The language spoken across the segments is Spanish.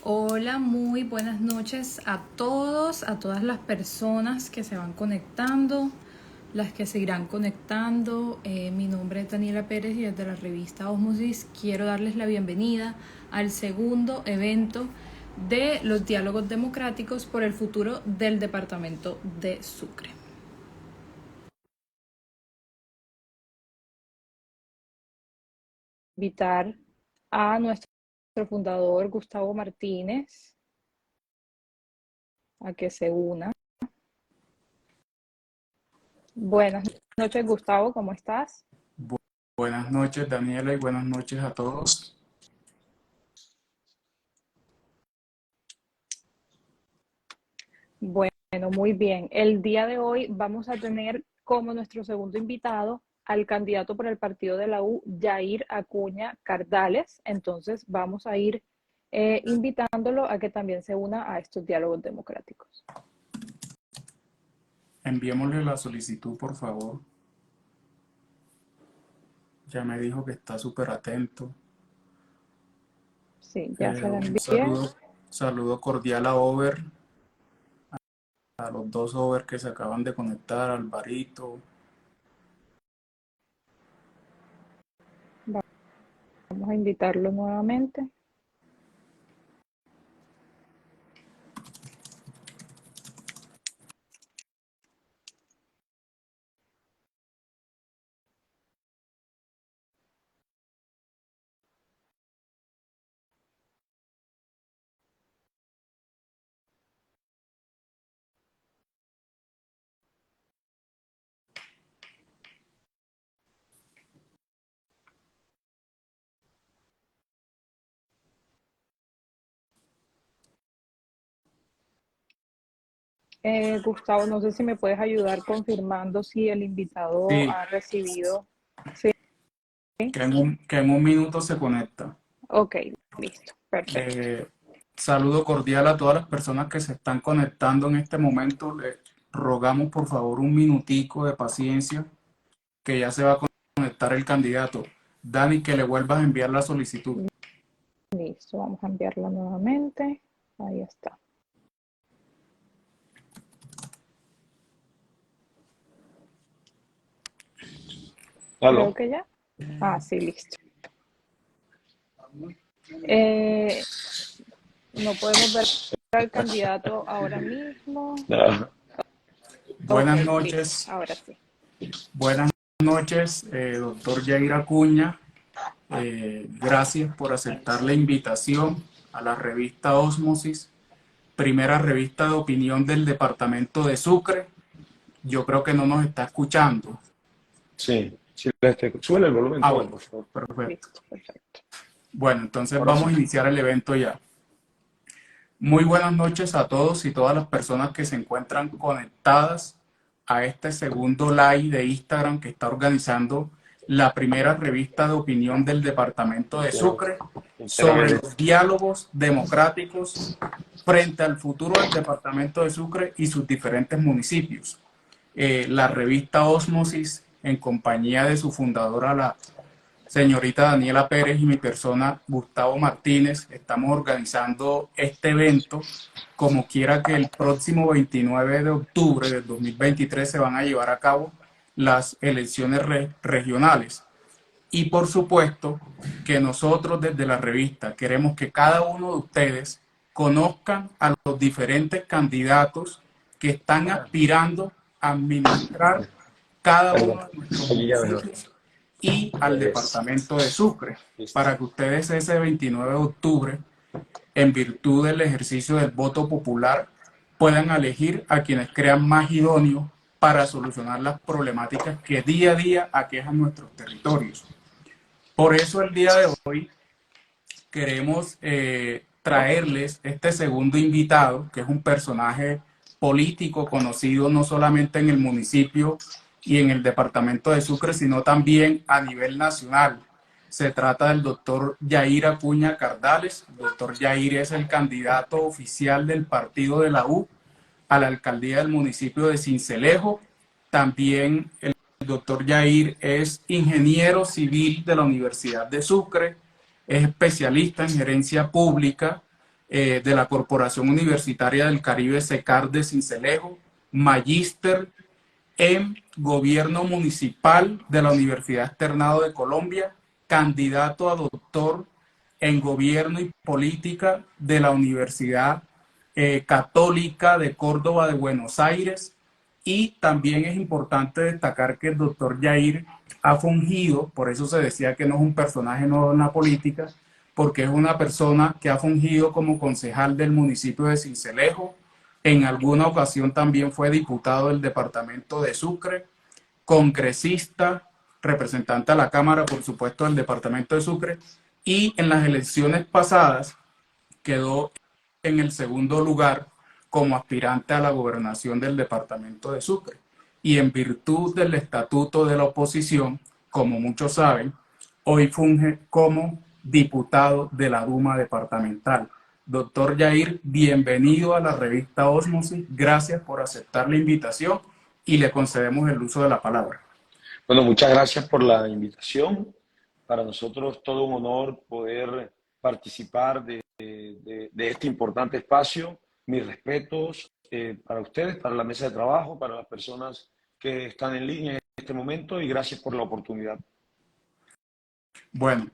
Hola, muy buenas noches a todos, a todas las personas que se van conectando, las que se irán conectando. Mi nombre es Daniela Pérez y desde la revista Osmosis quiero darles la bienvenida al segundo evento de los diálogos democráticos por el futuro del departamento de Sucre. Invitar a nuestro fundador Gustavo Martínez a que se una. Buenas noches, Gustavo, ¿cómo estás? Buenas noches, Daniela, y buenas noches a todos. Bueno, muy bien. El día de hoy vamos a tener como nuestro segundo invitado al candidato por el partido de la U, Yair Acuña Cardales. Entonces vamos a ir invitándolo a que también se una a estos diálogos democráticos. Enviémosle la solicitud, por favor. Ya me dijo que está súper atento. Sí, ya se la Un envié. saludo cordial a Over, a los dos Over que se acaban de conectar, Alvarito. Vamos a invitarlo nuevamente. Gustavo, no sé si me puedes ayudar confirmando si el invitado Sí, ha recibido. Sí, que en un minuto se conecta. ok, listo, perfecto. Eh, Saludo cordial a todas las personas que se están conectando en este momento. Les rogamos, por favor, un minutico de paciencia, que ya se va a conectar el candidato. Dani, que le vuelvas a enviar la solicitud. Listo, vamos a enviarlo nuevamente. Ahí está. Creo ¿Aló? que ya. Ah, sí, listo. Eh, no podemos ver al candidato ahora mismo. Ah, Ok, Buenas listo, noches, ahora sí. buenas noches, doctor Yair Acuña. Gracias por aceptar la invitación a la revista Osmosis, primera revista de opinión del departamento de Sucre. Yo creo que no nos está escuchando. sí, sí, sube el volumen Ah, todo, bueno, por favor. perfecto. Listo, perfecto. Bueno, entonces Ahora vamos sí. a iniciar el evento ya. Muy buenas noches a todos y todas las personas que se encuentran conectadas a este segundo live de Instagram que está organizando la primera revista de opinión del departamento de Quiero Sucre sobre enteramente. los diálogos democráticos frente al futuro del departamento de Sucre y sus diferentes municipios. La revista Osmosis, en compañía de su fundadora, la señorita Daniela Pérez, y mi persona, Gustavo Martínez, estamos organizando este evento. Como quiera que el próximo 29 de octubre del 2023 se van a llevar a cabo las elecciones regionales. Y por supuesto que nosotros desde la revista queremos que cada uno de ustedes conozcan a los diferentes candidatos que están aspirando a administrar cada Perdón. uno de nuestros Aquí ya mejor. municipios y al Es, departamento de Sucre, listo. para que ustedes ese 29 de octubre, en virtud del ejercicio del voto popular, puedan elegir a quienes crean más idóneos para solucionar las problemáticas que día a día aquejan nuestros territorios. Por eso el día de hoy queremos traerles este segundo invitado, que es un personaje político conocido no solamente en el municipio y en el departamento de Sucre, sino también a nivel nacional. Se trata del doctor Yair Acuña Cardales. El doctor Yair es el candidato oficial del partido de la U a la alcaldía del municipio de Sincelejo. También el doctor Yair es ingeniero civil de la Universidad de Sucre, es especialista en gerencia pública, de la Corporación Universitaria del Caribe, SECAR de Sincelejo, magíster en Gobierno Municipal de la Universidad Externado de Colombia, candidato a doctor en Gobierno y Política de la Universidad Católica de Córdoba de Buenos Aires. Y también es importante destacar que el doctor Yair ha fungido, por eso se decía que no es un personaje nuevo en la política, porque es una persona que ha fungido como concejal del municipio de Sincelejo. En alguna ocasión también fue diputado del departamento de Sucre, congresista, representante a la Cámara, por supuesto, del departamento de Sucre, y en las elecciones pasadas quedó en el segundo lugar como aspirante a la gobernación del departamento de Sucre. Y en virtud del estatuto de la oposición, como muchos saben, hoy funge como diputado de la Duma departamental. Doctor Yair, bienvenido a la revista Ósmosis. Gracias por aceptar la invitación y le concedemos el uso de la palabra. Bueno, muchas gracias por la invitación. Para nosotros todo un honor poder participar de este importante espacio. Mis respetos para ustedes, para la mesa de trabajo, para las personas que están en línea en este momento y gracias por la oportunidad. Bueno,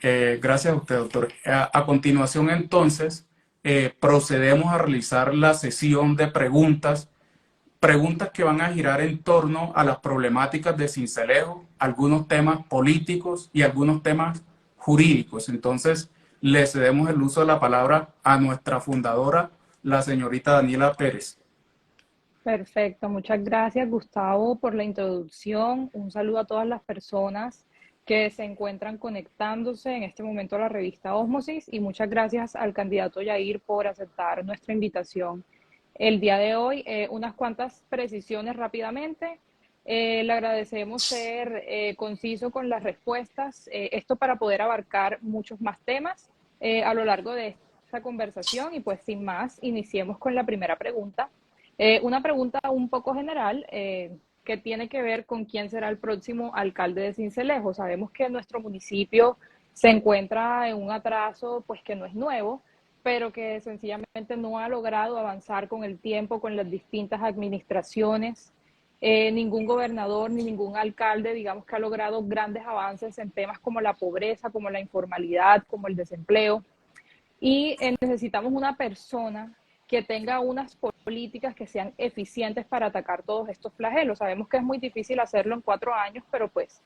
gracias a usted, doctor. A continuación, entonces, procedemos a realizar la sesión de preguntas que van a girar en torno a las problemáticas de Sincelejo, algunos temas políticos y algunos temas jurídicos. Entonces, le cedemos el uso de la palabra a nuestra fundadora, la señorita Daniela Pérez. Perfecto, muchas gracias Gustavo por la introducción. Un saludo a todas las personas que se encuentran conectándose en este momento a la revista Ósmosis y muchas gracias al candidato Yair por aceptar nuestra invitación el día de hoy. Unas cuantas precisiones rápidamente. Le agradecemos ser conciso con las respuestas, esto para poder abarcar muchos más temas a lo largo de esta conversación y pues sin más, iniciemos con la primera pregunta. Una pregunta un poco general que tiene que ver con quién será el próximo alcalde de Sincelejo. Sabemos que nuestro municipio se encuentra en un atraso pues que no es nuevo, pero que sencillamente no ha logrado avanzar con el tiempo, con las distintas administraciones. Ningún gobernador ni ningún alcalde, digamos, que ha logrado grandes avances en temas como la pobreza, como la informalidad, como el desempleo. Y necesitamos una persona que tenga unas políticas que sean eficientes para atacar todos estos flagelos. Sabemos que es muy difícil hacerlo en 4 años, pero pues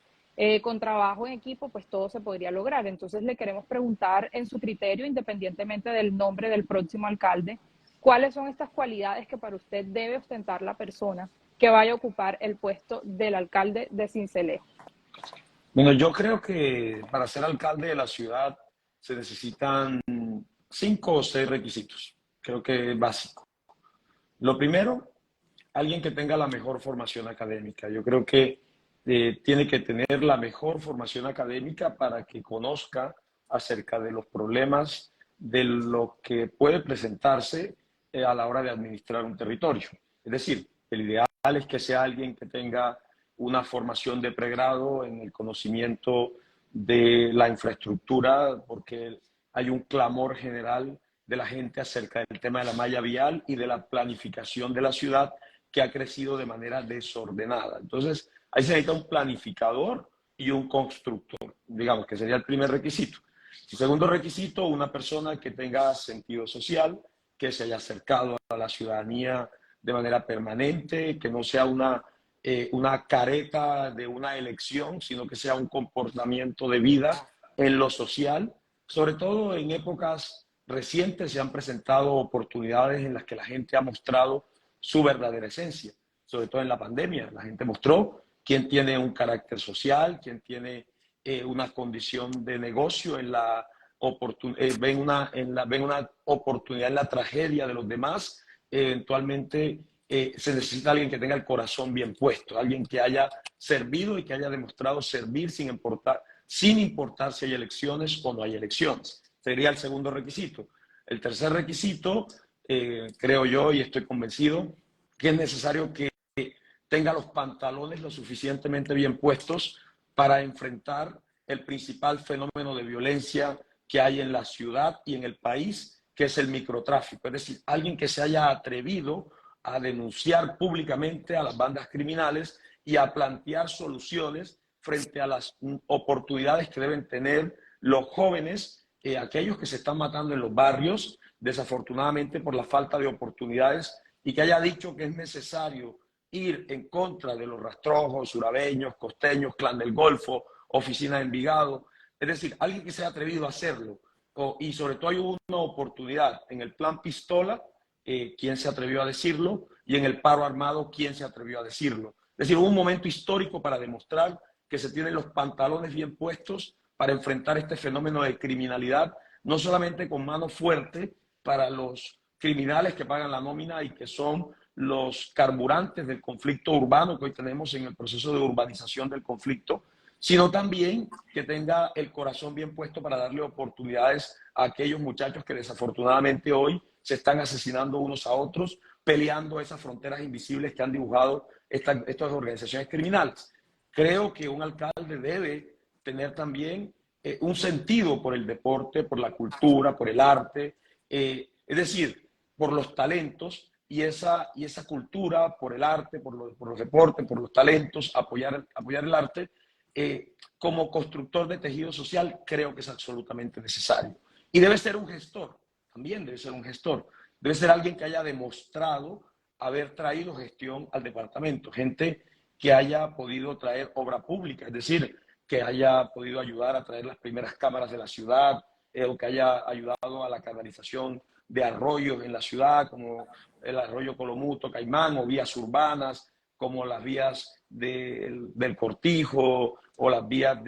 con trabajo en equipo pues todo se podría lograr. Entonces le queremos preguntar en su criterio, independientemente del nombre del próximo alcalde, ¿cuáles son estas cualidades que para usted debe ostentar la persona que vaya a ocupar el puesto del alcalde de Sincelejo? Bueno, yo creo que para ser alcalde de la ciudad se necesitan 5 o 6 requisitos. Creo que es básico. Lo primero, alguien que tenga la mejor formación académica. Yo creo que tiene que tener la mejor formación académica para que conozca acerca de los problemas, de lo que puede presentarse a la hora de administrar un territorio. Es decir, el ideal es que sea alguien que tenga una formación de pregrado en el conocimiento de la infraestructura, porque hay un clamor general de la gente acerca del tema de la malla vial y de la planificación de la ciudad que ha crecido de manera desordenada. Entonces, ahí se necesita un planificador y un constructor, digamos que sería el primer requisito. El segundo requisito, una persona que tenga sentido social, que se haya acercado a la ciudadanía de manera permanente, que no sea una careta de una elección, sino que sea un comportamiento de vida en lo social. Sobre todo en épocas recientes se han presentado oportunidades en las que la gente ha mostrado su verdadera esencia, sobre todo en la pandemia. La gente mostró quién tiene un carácter social, quién tiene una condición de negocio, ven una oportunidad en la tragedia de los demás. Eventualmente se necesita alguien que tenga el corazón bien puesto, alguien que haya servido y que haya demostrado servir sin importar si hay elecciones o no hay elecciones. Sería el segundo requisito. El tercer requisito, creo yo y estoy convencido, que es necesario que tenga los pantalones lo suficientemente bien puestos para enfrentar el principal fenómeno de violencia que hay en la ciudad y en el país, que es el microtráfico. Es decir, alguien que se haya atrevido a denunciar públicamente a las bandas criminales y a plantear soluciones frente a las oportunidades que deben tener los jóvenes, aquellos que se están matando en los barrios, desafortunadamente por la falta de oportunidades, y que haya dicho que es necesario ir en contra de los rastrojos, surabeños, costeños, Clan del Golfo, Oficina de Envigado. Es decir, alguien que se haya atrevido a hacerlo. Y sobre todo hay una oportunidad en el plan Pistola, quién se atrevió a decirlo, y en el paro armado, quién se atrevió a decirlo. Es decir, hubo un momento histórico para demostrar que se tienen los pantalones bien puestos para enfrentar este fenómeno de criminalidad, no solamente con mano fuerte para los criminales que pagan la nómina y que son los carburantes del conflicto urbano que hoy tenemos en el proceso de urbanización del conflicto, sino también que tenga el corazón bien puesto para darle oportunidades a aquellos muchachos que desafortunadamente hoy se están asesinando unos a otros, peleando esas fronteras invisibles que han dibujado estas organizaciones criminales. Creo que un alcalde debe tener también un sentido por el deporte, por la cultura, por el arte, es decir, por los talentos y esa cultura, por el arte, por los deportes, por los talentos, apoyar el arte. Como constructor de tejido social, creo que es absolutamente necesario. Y debe ser un gestor, también debe ser un gestor. Debe ser alguien que haya demostrado haber traído gestión al departamento, gente que haya podido traer obra pública, es decir, que haya podido ayudar a traer las primeras cámaras de la ciudad, o que haya ayudado a la canalización de arroyos en la ciudad, como el arroyo Colomuto, Caimán, o vías urbanas, como las vías del Cortijo, o las vías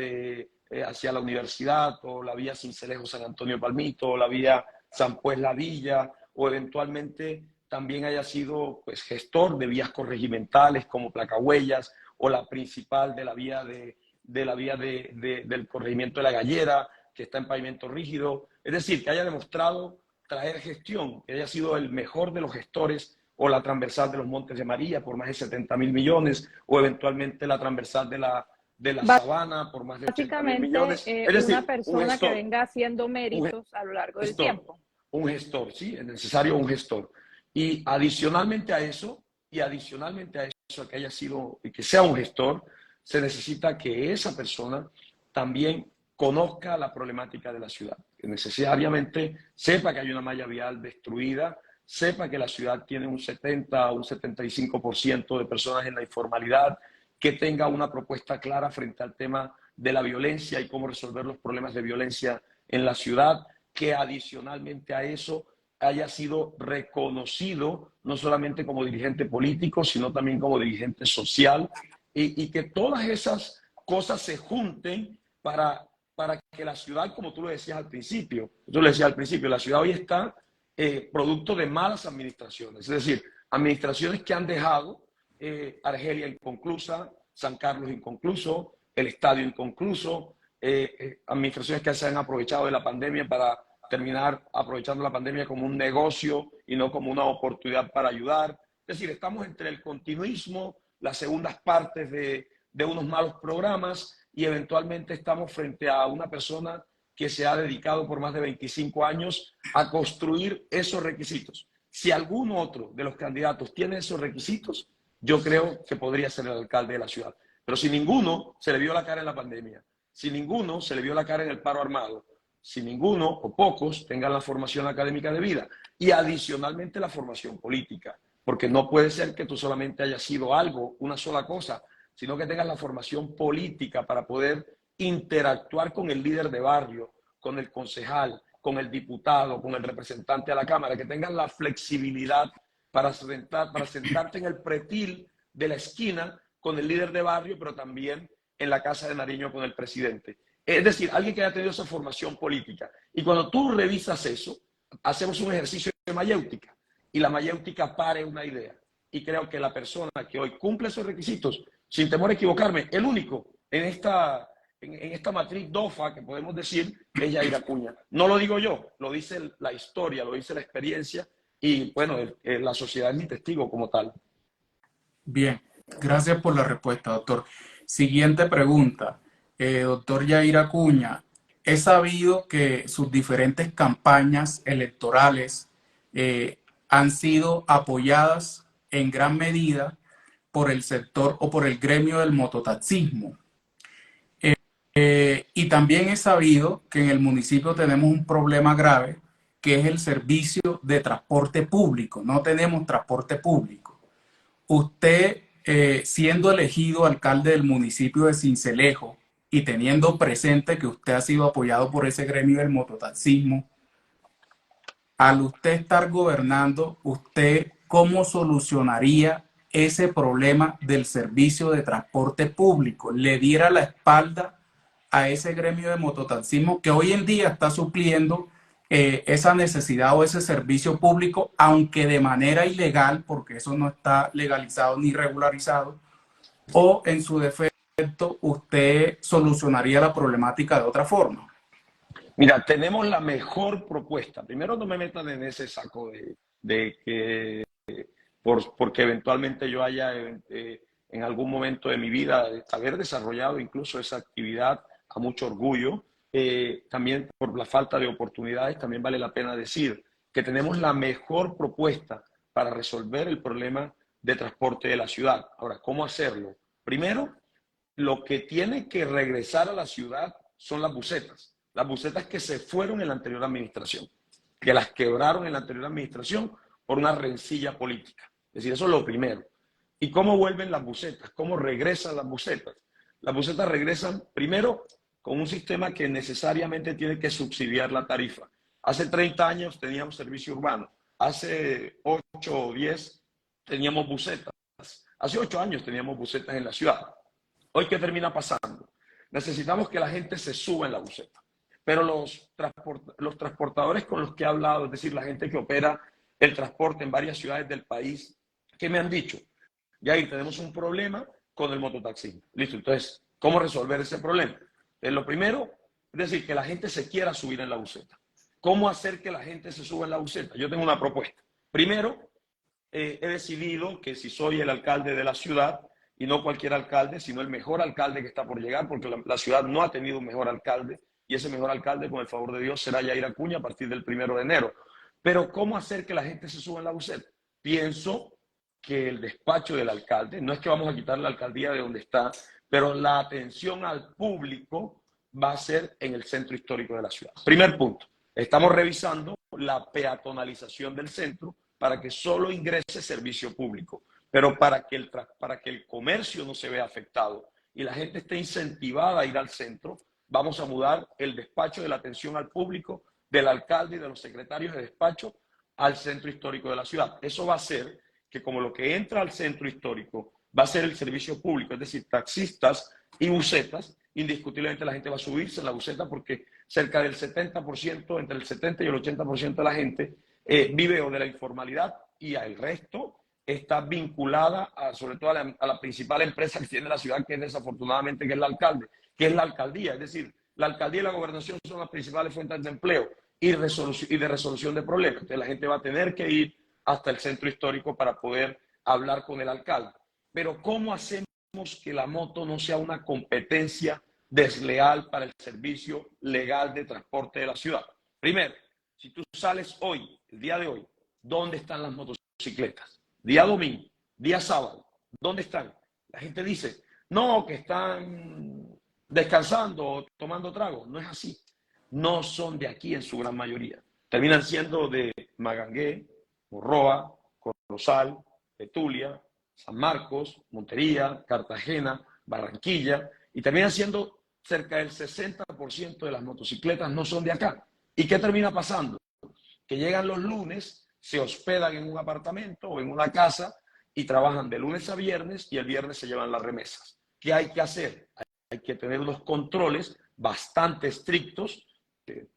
hacia la universidad, o la vía Cincelejo San Antonio Palmito, o la vía San Pues La Villa, o eventualmente también haya sido pues, gestor de vías corregimentales como Placahuellas, o la principal de la vía del corregimiento de La Gallera, que está en pavimento rígido. Es decir, que haya demostrado traer gestión, que haya sido el mejor de los gestores, o la transversal de los Montes de María por más de 70.000 millones, o eventualmente la transversal de la Sabana por más de 80.000 millones. Es decir, una persona que venga haciendo méritos a lo largo del tiempo. Un gestor, sí, es necesario un gestor. Y adicionalmente a eso, que haya sido y que sea un gestor, se necesita que esa persona también conozca la problemática de la ciudad, que necesariamente sepa que hay una malla vial destruida, sepa que la ciudad tiene un 70 o un 75% de personas en la informalidad, que tenga una propuesta clara frente al tema de la violencia y cómo resolver los problemas de violencia en la ciudad, que adicionalmente a eso haya sido reconocido no solamente como dirigente político, sino también como dirigente social, y que todas esas cosas se junten para que la ciudad, como tú lo decías al principio, la ciudad hoy está producto de malas administraciones, es decir, administraciones que han dejado Argelia inconclusa, San Carlos inconcluso, el estadio inconcluso, administraciones que se han aprovechado de la pandemia para terminar aprovechando la pandemia como un negocio y no como una oportunidad para ayudar. Es decir, estamos entre el continuismo, las segundas partes de unos malos programas, y eventualmente estamos frente a una persona que se ha dedicado por más de 25 años a construir esos requisitos. Si algún otro de los candidatos tiene esos requisitos, yo creo que podría ser el alcalde de la ciudad. Pero si ninguno se le vio la cara en la pandemia, si ninguno se le vio la cara en el paro armado, si ninguno o pocos tengan la formación académica de vida y adicionalmente la formación política, porque no puede ser que tú solamente hayas sido algo, una sola cosa, sino que tengas la formación política para poder interactuar con el líder de barrio, con el concejal, con el diputado, con el representante a la Cámara, que tengas la flexibilidad para sentarte en el pretil de la esquina con el líder de barrio, pero también en la Casa de Nariño con el presidente. Es decir, alguien que haya tenido esa formación política. Y cuando tú revisas eso, hacemos un ejercicio de mayéutica, y la mayéutica pare una idea. Y creo que la persona que hoy cumple esos requisitos, sin temor a equivocarme, el único en esta matriz DOFA que podemos decir es Yair Acuña. No lo digo yo, lo dice la historia, lo dice la experiencia, y bueno, la sociedad es mi testigo como tal. Bien, gracias por la respuesta, doctor. Siguiente pregunta. Doctor Yair Acuña, es sabido que sus diferentes campañas electorales han sido apoyadas en gran medida por el sector o por el gremio del mototaxismo. Y también es sabido que en el municipio tenemos un problema grave, que es el servicio de transporte público. No tenemos transporte público. Usted, siendo elegido alcalde del municipio de Sincelejo y teniendo presente que usted ha sido apoyado por ese gremio del mototaxismo, al usted estar gobernando, ¿usted cómo solucionaría ese problema del servicio de transporte público? ¿Le diera la espalda a ese gremio de mototaxismo que hoy en día está supliendo esa necesidad o ese servicio público, aunque de manera ilegal, porque eso no está legalizado ni regularizado, o en su defecto usted solucionaría la problemática de otra forma? Mira, tenemos la mejor propuesta. Primero, no me metan en ese saco de que porque eventualmente yo haya en algún momento de mi vida haber desarrollado incluso esa actividad a mucho orgullo. También por la falta de oportunidades, también vale la pena decir que tenemos la mejor propuesta para resolver el problema de transporte de la ciudad. Ahora, ¿cómo hacerlo? Primero, lo que tiene que regresar a la ciudad son las busetas. Las busetas que se fueron en la anterior administración, que las quebraron en la anterior administración por una rencilla política. Es decir, eso es lo primero. ¿Y cómo vuelven las busetas? ¿Cómo regresan las busetas? Las busetas regresan primero con un sistema que necesariamente tiene que subsidiar la tarifa. Hace 30 años teníamos servicio urbano. Hace 8 o 10 teníamos busetas. Hace 8 años teníamos busetas en la ciudad. Hoy, ¿qué termina pasando? Necesitamos que la gente se suba en la buseta. Pero los transportadores con los que he hablado, es decir, la gente que opera el transporte en varias ciudades del país, ¿qué me han dicho? Yair, tenemos un problema con el mototaxismo. Listo, entonces, ¿cómo resolver ese problema? Lo primero, es decir, que la gente se quiera subir en la buseta. ¿Cómo hacer que la gente se suba en la buseta? Yo tengo una propuesta. Primero, he decidido que si soy el alcalde de la ciudad, y no cualquier alcalde, sino el mejor alcalde que está por llegar, porque la ciudad no ha tenido un mejor alcalde, y ese mejor alcalde, con el favor de Dios, será Yair Acuña a partir del 1 de enero. Pero ¿cómo hacer que la gente se suba en la buseta? Pienso que el despacho del alcalde, no es que vamos a quitar la alcaldía de donde está, pero la atención al público va a ser en el centro histórico de la ciudad. Primer punto, estamos revisando la peatonalización del centro para que solo ingrese servicio público, pero para que el comercio no se vea afectado y la gente esté incentivada a ir al centro, vamos a mudar el despacho de la atención al público del alcalde y de los secretarios de despacho al centro histórico de la ciudad. Eso va a hacer que, como lo que entra al centro histórico va a ser el servicio público, es decir, taxistas y busetas, indiscutiblemente la gente va a subirse en la buseta porque cerca del 70%, entre el 70 y el 80% de la gente vive o de la informalidad y el resto está vinculada sobre todo a la principal empresa que tiene la ciudad, que es desafortunadamente que es el alcalde, que es la alcaldía. Es decir, la alcaldía y la gobernación son las principales fuentes de empleo y de resolución de problemas. Entonces la gente va a tener que ir hasta el centro histórico para poder hablar con el alcalde. Pero ¿cómo hacemos que la moto no sea una competencia desleal para el servicio legal de transporte de la ciudad? Primero, si tú sales hoy, el día de hoy, ¿dónde están las motocicletas? Día domingo, día sábado, ¿dónde están? La gente dice, no, que están descansando o tomando trago. No es así. No son de aquí en su gran mayoría. Terminan siendo de Magangué, Morroa, Corozal, Betulia, San Marcos, Montería, Cartagena, Barranquilla, y terminan siendo cerca del 60% de las motocicletas no son de acá. ¿Y qué termina pasando? Que llegan los lunes, se hospedan en un apartamento o en una casa y trabajan de lunes a viernes y el viernes se llevan las remesas. ¿Qué hay que hacer? Hay que tener unos controles bastante estrictos,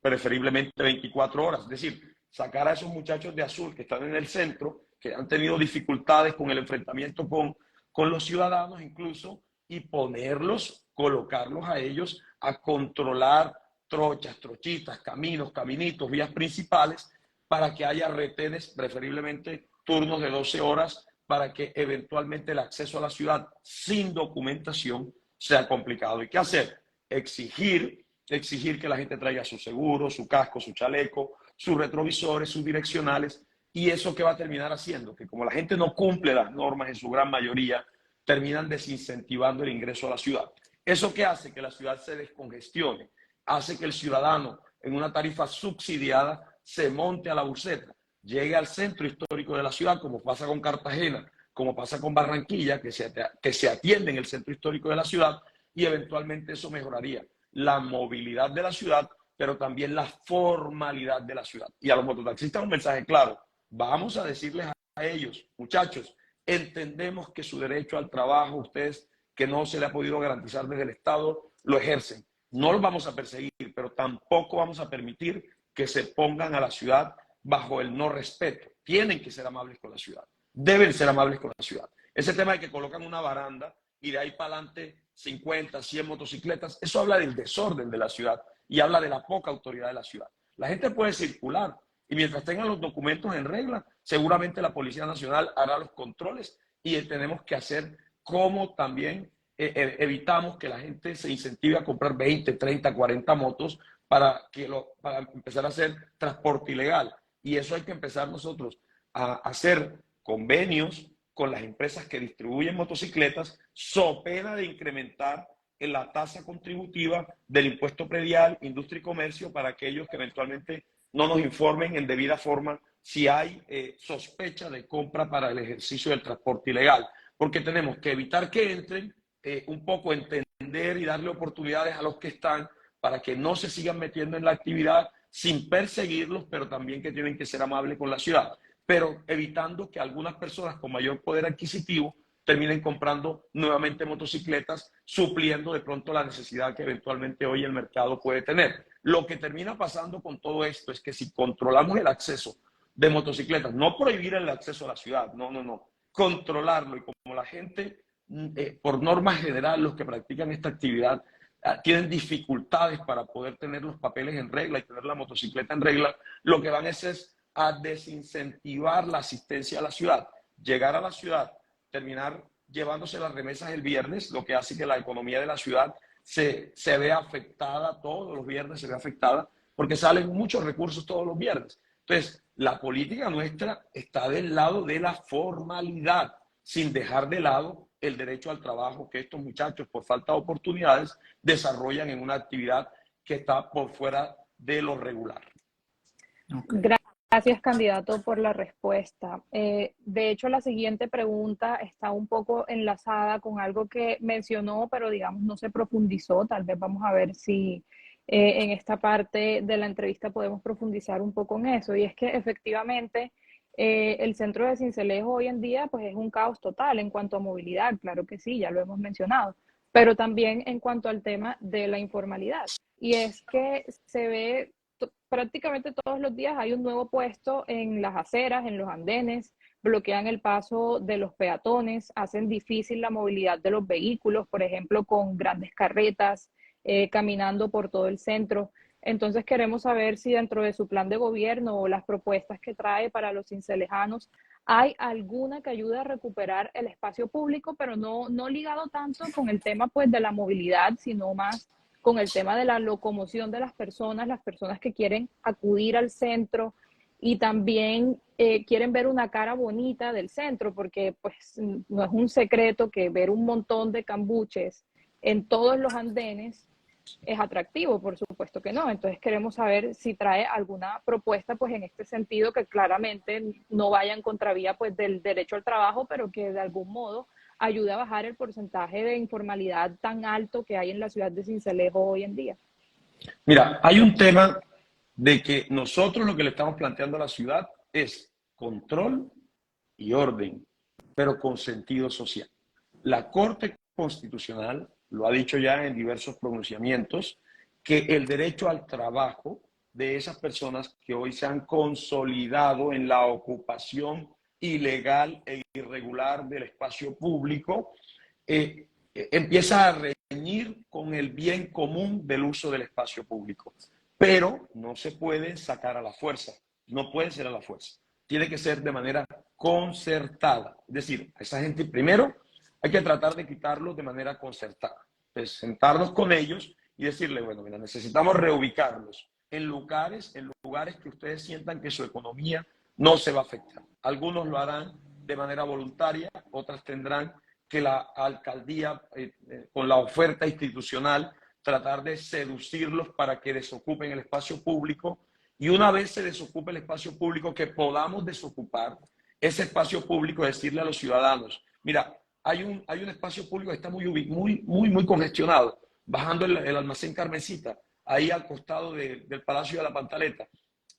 preferiblemente 24 horas. Es decir, sacar a esos muchachos de azul que están en el centro, que han tenido dificultades con el enfrentamiento con los ciudadanos incluso, y ponerlos, colocarlos a ellos a controlar trochas, trochitas, caminos, caminitos, vías principales, para que haya retenes, preferiblemente turnos de 12 horas, para que eventualmente el acceso a la ciudad sin documentación sea complicado. ¿Y qué hacer? Exigir exigir que la gente traiga su seguro, su casco, su chaleco, sus retrovisores, sus direccionales. ¿Y eso qué va a terminar haciendo? Que como la gente no cumple las normas en su gran mayoría, terminan desincentivando el ingreso a la ciudad. ¿Eso qué hace? Que la ciudad se descongestione, hace que el ciudadano en una tarifa subsidiada se monte a la buseta, llegue al centro histórico de la ciudad, como pasa con Cartagena, como pasa con Barranquilla, que se atiende en el centro histórico de la ciudad, y eventualmente eso mejoraría la movilidad de la ciudad, pero también la formalidad de la ciudad. Y a los mototaxistas un mensaje claro: vamos a decirles a ellos, muchachos, entendemos que su derecho al trabajo, ustedes que no se le ha podido garantizar desde el Estado, lo ejercen. No los vamos a perseguir, pero tampoco vamos a permitir que se pongan a la ciudad bajo el no respeto. Tienen que ser amables con la ciudad. Deben ser amables con la ciudad. Ese tema de que colocan una baranda y de ahí para adelante 50, 100 motocicletas, eso habla del desorden de la ciudad y habla de la poca autoridad de la ciudad. La gente puede circular y mientras tengan los documentos en regla, seguramente la Policía Nacional hará los controles y tenemos que hacer como también evitamos que la gente se incentive a comprar 20, 30, 40 motos para empezar a hacer transporte ilegal. Y eso hay que empezar nosotros a hacer convenios con las empresas que distribuyen motocicletas, so pena de incrementar en la tasa contributiva del impuesto predial, industria y comercio, para aquellos que eventualmente no nos informen en debida forma si hay sospecha de compra para el ejercicio del transporte ilegal. Porque tenemos que evitar que entren, un poco entender y darle oportunidades a los que están para que no se sigan metiendo en la actividad sin perseguirlos, pero también que tienen que ser amables con la ciudad, pero evitando que algunas personas con mayor poder adquisitivo terminen comprando nuevamente motocicletas, supliendo de pronto la necesidad que eventualmente hoy el mercado puede tener. Lo que termina pasando con todo esto es que si controlamos el acceso de motocicletas, no prohibir el acceso a la ciudad, no, controlarlo, y como la gente, por norma general, los que practican esta actividad tienen dificultades para poder tener los papeles en regla y tener la motocicleta en regla, lo que van es a desincentivar la asistencia a la ciudad. Llegar a la ciudad, terminar llevándose las remesas el viernes, lo que hace que la economía de la ciudad se vea afectada, todos los viernes se ve afectada, porque salen muchos recursos todos los viernes. Entonces, la política nuestra está del lado de la formalidad, sin dejar de lado el derecho al trabajo que estos muchachos, por falta de oportunidades, desarrollan en una actividad que está por fuera de lo regular. Okay. Gracias, candidato, por la respuesta. De hecho, la siguiente pregunta está un poco enlazada con algo que mencionó, pero digamos no se profundizó. Tal vez vamos a ver si en esta parte de la entrevista podemos profundizar un poco en eso. Y es que efectivamente el centro de Sincelejo hoy en día pues es un caos total en cuanto a movilidad, claro que sí, ya lo hemos mencionado, pero también en cuanto al tema de la informalidad. Y es que se ve prácticamente todos los días hay un nuevo puesto en las aceras, en los andenes, bloquean el paso de los peatones, hacen difícil la movilidad de los vehículos, por ejemplo, con grandes carretas, caminando por todo el centro. Entonces queremos saber si dentro de su plan de gobierno o las propuestas que trae para los cincelejanos hay alguna que ayude a recuperar el espacio público, pero no ligado tanto con el tema pues de la movilidad, sino más con el tema de la locomoción de las personas que quieren acudir al centro y también quieren ver una cara bonita del centro, porque pues no es un secreto que ver un montón de cambuches en todos los andenes es atractivo, por supuesto que no. Entonces queremos saber si trae alguna propuesta pues en este sentido que claramente no vaya en contravía pues del derecho al trabajo, pero que de algún modo ayude a bajar el porcentaje de informalidad tan alto que hay en la ciudad de Sincelejo hoy en día. Mira, hay un tema de que nosotros lo que le estamos planteando a la ciudad es control y orden, pero con sentido social. La Corte Constitucional lo ha dicho ya en diversos pronunciamientos, que el derecho al trabajo de esas personas que hoy se han consolidado en la ocupación ilegal e irregular del espacio público, empieza a reñir con el bien común del uso del espacio público. Pero no se puede sacar a la fuerza, no puede ser a la fuerza. Tiene que ser de manera concertada. Es decir, a esa gente primero hay que tratar de quitarlos de manera concertada. Pues sentarnos con ellos y decirle, bueno, mira, necesitamos reubicarlos en lugares que ustedes sientan que su economía no se va a afectar. Algunos lo harán de manera voluntaria, otras tendrán que la alcaldía, con la oferta institucional, tratar de seducirlos para que desocupen el espacio público, y una vez se desocupe el espacio público, que podamos desocupar ese espacio público, decirle a los ciudadanos, mira, hay un espacio público que está muy congestionado, bajando el almacén Carmencita, ahí al costado del Palacio de la Pantaleta.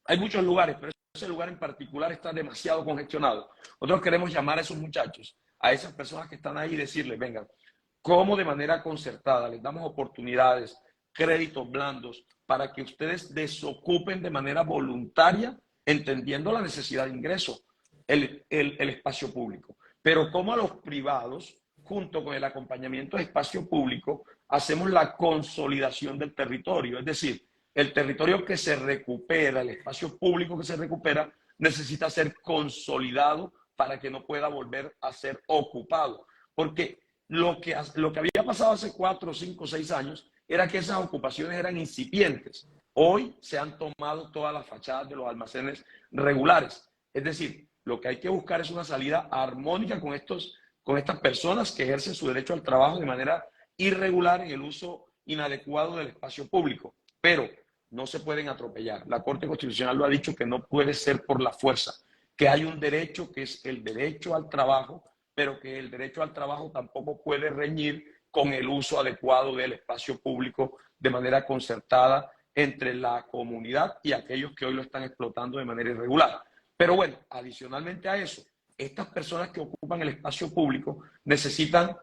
Hay muchos lugares, pero ese lugar en particular está demasiado congestionado. Nosotros queremos llamar a esos muchachos, a esas personas que están ahí, y decirles, vengan, cómo de manera concertada les damos oportunidades, créditos blandos, para que ustedes desocupen de manera voluntaria, entendiendo la necesidad de ingreso, el espacio público. Pero como a los privados, junto con el acompañamiento de espacio público, hacemos la consolidación del territorio. Es decir, el territorio que se recupera, el espacio público que se recupera, necesita ser consolidado para que no pueda volver a ser ocupado. Porque lo que había pasado hace 4, 5, 6 años era que esas ocupaciones eran incipientes. Hoy se han tomado todas las fachadas de los almacenes regulares. Es decir, lo que hay que buscar es una salida armónica con estas personas que ejercen su derecho al trabajo de manera irregular en el uso inadecuado del espacio público. Pero no se pueden atropellar. La Corte Constitucional lo ha dicho, que no puede ser por la fuerza, que hay un derecho que es el derecho al trabajo, pero que el derecho al trabajo tampoco puede reñir con el uso adecuado del espacio público de manera concertada entre la comunidad y aquellos que hoy lo están explotando de manera irregular. Pero bueno, adicionalmente a eso, estas personas que ocupan el espacio público necesitan,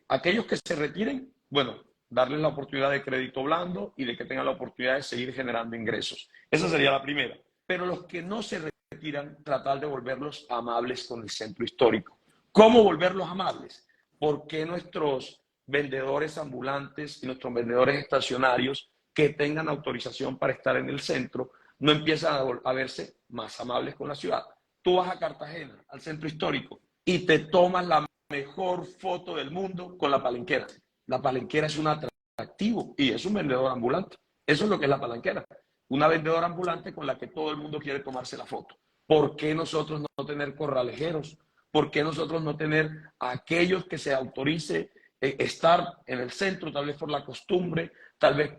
aquellos que se retiren, bueno, darles la oportunidad de crédito blando y de que tengan la oportunidad de seguir generando ingresos. Esa sería la primera. Pero los que no se retiran, tratar de volverlos amables con el centro histórico. ¿Cómo volverlos amables? ¿Por qué nuestros vendedores ambulantes y nuestros vendedores estacionarios que tengan autorización para estar en el centro no empiezan a verse más amables con la ciudad? Tú vas a Cartagena, al centro histórico, y te tomas la mejor foto del mundo con la palenquera. La palenquera es un atractivo y es un vendedor ambulante. Eso es lo que es la palenquera. Una vendedora ambulante con la que todo el mundo quiere tomarse la foto. ¿Por qué nosotros no tener corralejeros? ¿Por qué nosotros no tener a aquellos que se autorice estar en el centro, tal vez por la costumbre, tal vez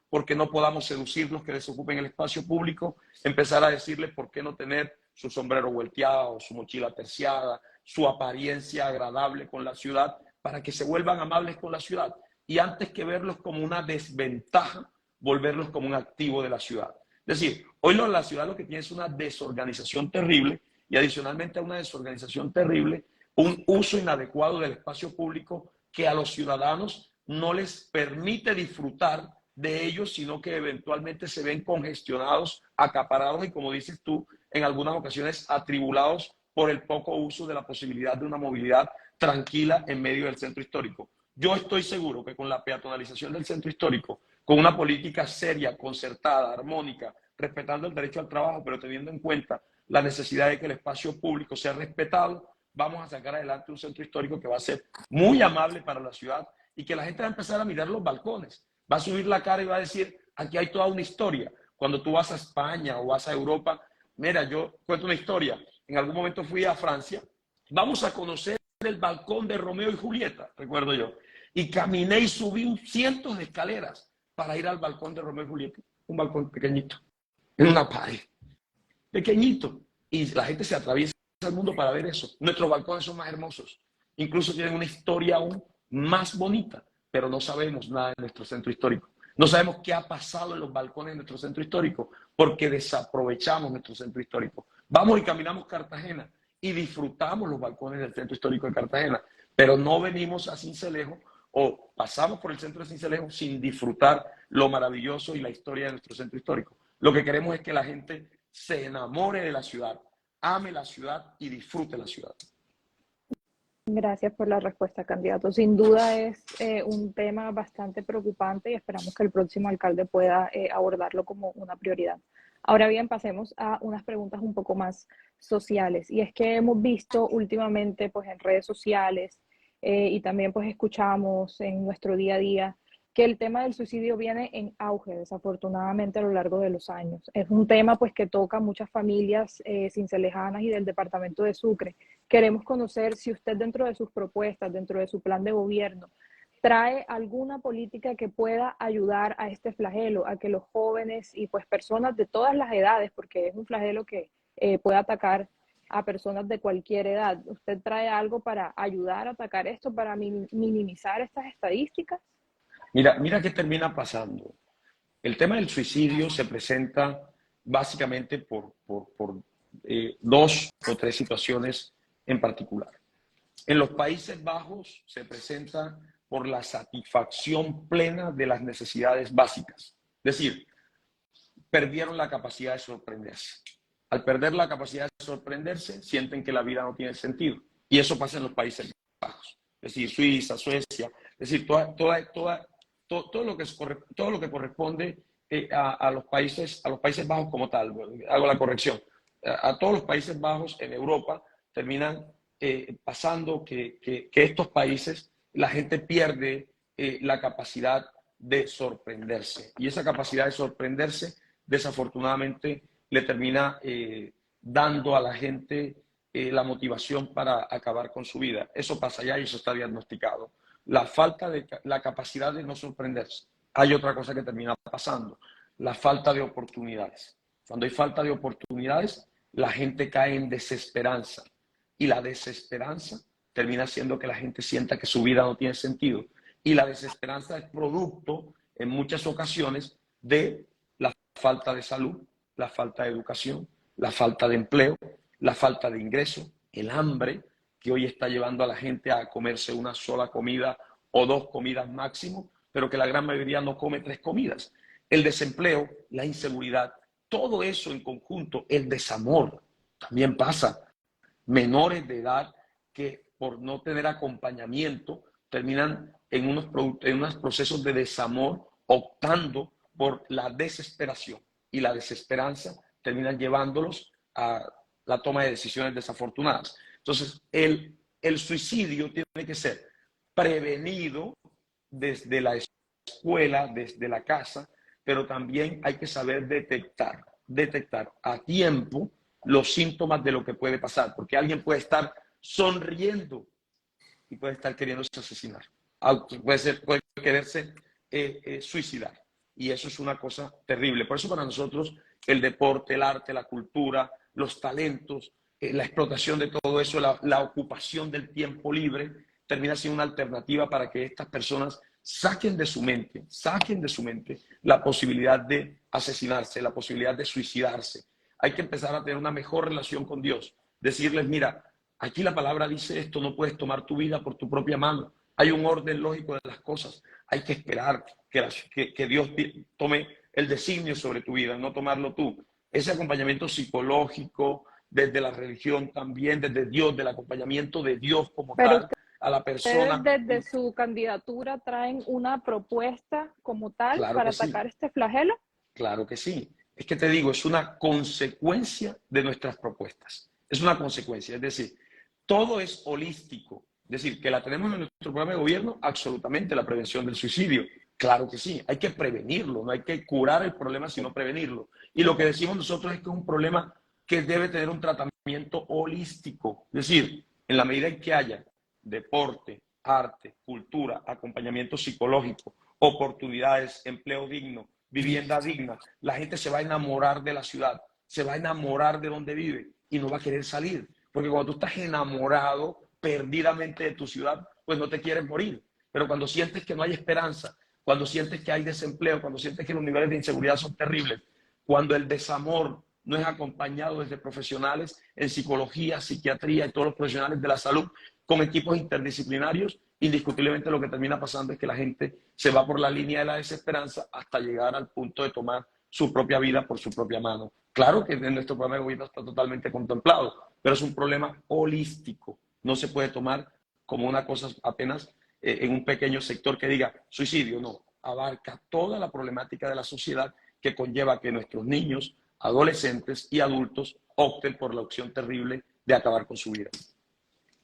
porque no podamos seducirlos que desocupen el espacio público, empezar a decirles por qué no tener su sombrero volteado, su mochila terciada, su apariencia agradable con la ciudad, para que se vuelvan amables con la ciudad? Y antes que verlos como una desventaja, volverlos como un activo de la ciudad. Es decir, hoy la ciudad lo que tiene es una desorganización terrible, y adicionalmente a una desorganización terrible, un uso inadecuado del espacio público que a los ciudadanos no les permite disfrutar de ellos, sino que eventualmente se ven congestionados, acaparados y, como dices tú, en algunas ocasiones atribulados por el poco uso de la posibilidad de una movilidad tranquila en medio del centro histórico. Yo estoy seguro que con la peatonalización del centro histórico, con una política seria, concertada, armónica, respetando el derecho al trabajo, pero teniendo en cuenta la necesidad de que el espacio público sea respetado, vamos a sacar adelante un centro histórico que va a ser muy amable para la ciudad y que la gente va a empezar a mirar los balcones, va a subir la cara y va a decir, aquí hay toda una historia. Cuando tú vas a España o vas a Europa, mira, yo cuento una historia. En algún momento fui a Francia, vamos a conocer el balcón de Romeo y Julieta, recuerdo yo, y caminé y subí cientos de escaleras para ir al balcón de Romeo y Julieta, un balcón pequeñito, en una pared, pequeñito, y la gente se atraviesa el mundo para ver eso. Nuestros balcones son más hermosos, incluso tienen una historia aún más bonita, pero no sabemos nada de nuestro centro histórico. No sabemos qué ha pasado en los balcones de nuestro centro histórico porque desaprovechamos nuestro centro histórico. Vamos y caminamos Cartagena y disfrutamos los balcones del centro histórico de Cartagena, pero no venimos a Sincelejo o pasamos por el centro de Sincelejo sin disfrutar lo maravilloso y la historia de nuestro centro histórico. Lo que queremos es que la gente se enamore de la ciudad, ame la ciudad y disfrute la ciudad. Gracias por la respuesta, candidato. Sin duda es un tema bastante preocupante y esperamos que el próximo alcalde pueda abordarlo como una prioridad. Ahora bien, pasemos a unas preguntas un poco más sociales. Y es que hemos visto últimamente pues, en redes sociales y también pues, escuchamos en nuestro día a día que el tema del suicidio viene en auge, desafortunadamente, a lo largo de los años. Es un tema pues que toca a muchas familias cincelejanas y del departamento de Sucre. Queremos conocer si usted dentro de sus propuestas, dentro de su plan de gobierno, trae alguna política que pueda ayudar a este flagelo, a que los jóvenes y pues personas de todas las edades, porque es un flagelo que puede atacar a personas de cualquier edad. ¿Usted trae algo para ayudar a atacar esto, para minimizar estas estadísticas? Mira qué termina pasando. El tema del suicidio se presenta básicamente por dos o tres situaciones en particular. En los Países Bajos se presenta por la satisfacción plena de las necesidades básicas. Es decir, perdieron la capacidad de sorprenderse. Al perder la capacidad de sorprenderse, sienten que la vida no tiene sentido. Y eso pasa en los Países Bajos. Es decir, Suiza, Suecia, es decir, todo lo que corresponde a los Países Bajos como tal. Hago la corrección. A todos los Países Bajos en Europa terminan pasando que estos países, la gente pierde la capacidad de sorprenderse. Y esa capacidad de sorprenderse, desafortunadamente, le termina dando a la gente la motivación para acabar con su vida. Eso pasa allá y eso está diagnosticado. La falta de la capacidad de no sorprenderse. Hay otra cosa que termina pasando, la falta de oportunidades. Cuando hay falta de oportunidades, la gente cae en desesperanza. Y la desesperanza termina haciendo que la gente sienta que su vida no tiene sentido. Y la desesperanza es producto, en muchas ocasiones, de la falta de salud, la falta de educación, la falta de empleo, la falta de ingreso, el hambre que hoy está llevando a la gente a comerse una sola comida o dos comidas máximo, pero que la gran mayoría no come 3 comidas. El desempleo, la inseguridad, todo eso en conjunto, el desamor, también pasa. Menores de edad que por no tener acompañamiento terminan en unos procesos de desamor, optando por la desesperación. Y la desesperanza terminan llevándolos a la toma de decisiones desafortunadas. Entonces, el suicidio tiene que ser prevenido desde la escuela, desde la casa, pero también hay que saber detectar a tiempo los síntomas de lo que puede pasar, porque alguien puede estar sonriendo y puede estar queriéndose asesinar, puede quererse suicidar, y eso es una cosa terrible. Por eso para nosotros el deporte, el arte, la cultura, los talentos, la explotación de todo eso, la ocupación del tiempo libre, termina siendo una alternativa para que estas personas saquen de su mente la posibilidad de asesinarse, la posibilidad de suicidarse. Hay que empezar a tener una mejor relación con Dios. Decirles, mira, aquí la palabra dice esto, no puedes tomar tu vida por tu propia mano. Hay un orden lógico de las cosas. Hay que esperar que Dios tome el designio sobre tu vida, no tomarlo tú. Ese acompañamiento psicológico, desde la religión también, desde Dios, del acompañamiento de Dios como tal, a la persona. ¿Ustedes desde su candidatura traen una propuesta como tal Claro para que sí. atacar este flagelo? Claro que sí. Es que te digo, es una consecuencia de nuestras propuestas. Es una consecuencia, es decir, todo es holístico. Es decir, que la tenemos en nuestro programa de gobierno, absolutamente, la prevención del suicidio. Claro que sí, hay que prevenirlo, no hay que curar el problema, sino prevenirlo. Y lo que decimos nosotros es que es un problema que debe tener un tratamiento holístico. Es decir, en la medida en que haya deporte, arte, cultura, acompañamiento psicológico, oportunidades, empleo digno, vivienda digna, la gente se va a enamorar de la ciudad, se va a enamorar de donde vive y no va a querer salir. Porque cuando tú estás enamorado perdidamente de tu ciudad, pues no te quieres morir. Pero cuando sientes que no hay esperanza, cuando sientes que hay desempleo, cuando sientes que los niveles de inseguridad son terribles, cuando el desamor no es acompañado desde profesionales en psicología, psiquiatría y todos los profesionales de la salud, con equipos interdisciplinarios, indiscutiblemente lo que termina pasando es que la gente se va por la línea de la desesperanza hasta llegar al punto de tomar su propia vida por su propia mano. Claro que en nuestro programa de gobierno está totalmente contemplado, pero es un problema holístico. No se puede tomar como una cosa apenas en un pequeño sector que diga suicidio, no. Abarca toda la problemática de la sociedad que conlleva que nuestros niños, adolescentes y adultos opten por la opción terrible de acabar con su vida.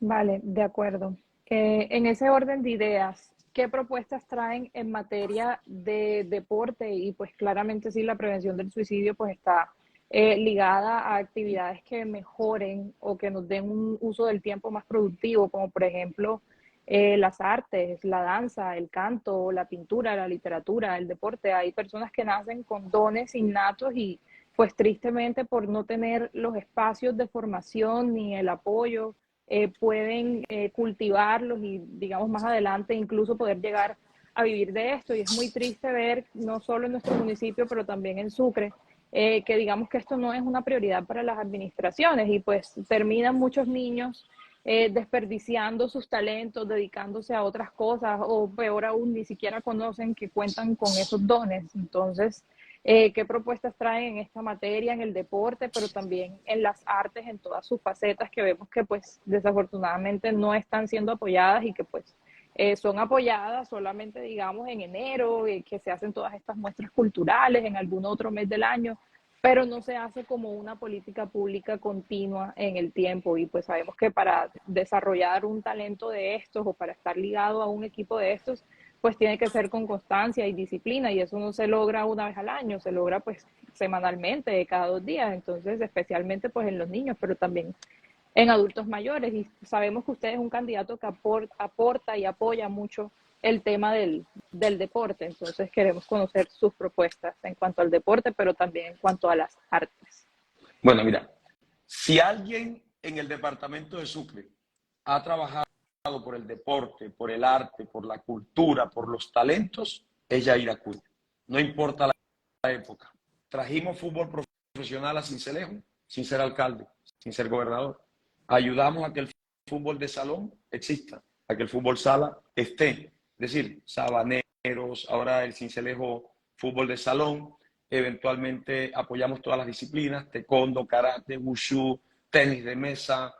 Vale, de acuerdo. En ese orden de ideas, ¿qué propuestas traen en materia de deporte? Y pues claramente sí, la prevención del suicidio pues está ligada a actividades que mejoren o que nos den un uso del tiempo más productivo, como por ejemplo las artes, la danza, el canto, la pintura, la literatura, el deporte. Hay personas que nacen con dones innatos y pues tristemente por no tener los espacios de formación ni el apoyo, pueden cultivarlos y digamos más adelante incluso poder llegar a vivir de esto. Y es muy triste ver, no solo en nuestro municipio, pero también en Sucre, que digamos que esto no es una prioridad para las administraciones y pues terminan muchos niños desperdiciando sus talentos, dedicándose a otras cosas o peor aún, ni siquiera conocen que cuentan con esos dones. Entonces, ¿qué propuestas traen en esta materia, en el deporte, pero también en las artes, en todas sus facetas que vemos que pues desafortunadamente no están siendo apoyadas y que pues son apoyadas solamente, digamos, en enero, que se hacen todas estas muestras culturales en algún otro mes del año, pero no se hace como una política pública continua en el tiempo? Y pues sabemos que para desarrollar un talento de estos o para estar ligado a un equipo de estos, pues tiene que ser con constancia y disciplina, y eso no se logra una vez al año, se logra pues semanalmente, cada 2 días. Entonces, especialmente pues en los niños, pero también en adultos mayores. Y sabemos que usted es un candidato que aporta y apoya mucho el tema del deporte. Entonces queremos conocer sus propuestas en cuanto al deporte, pero también en cuanto a las artes. Bueno, mira, si alguien en el departamento de Sucre ha trabajado por el deporte, por el arte, por la cultura, por los talentos, es Yair Acuña. No importa la época. Trajimos fútbol profesional a Sincelejo, sin ser alcalde, sin ser gobernador. Ayudamos a que el fútbol de salón exista, a que el fútbol sala esté. Es decir, Sabaneros, ahora el Sincelejo fútbol de salón. Eventualmente apoyamos todas las disciplinas: taekwondo, karate, wushu, tenis de mesa,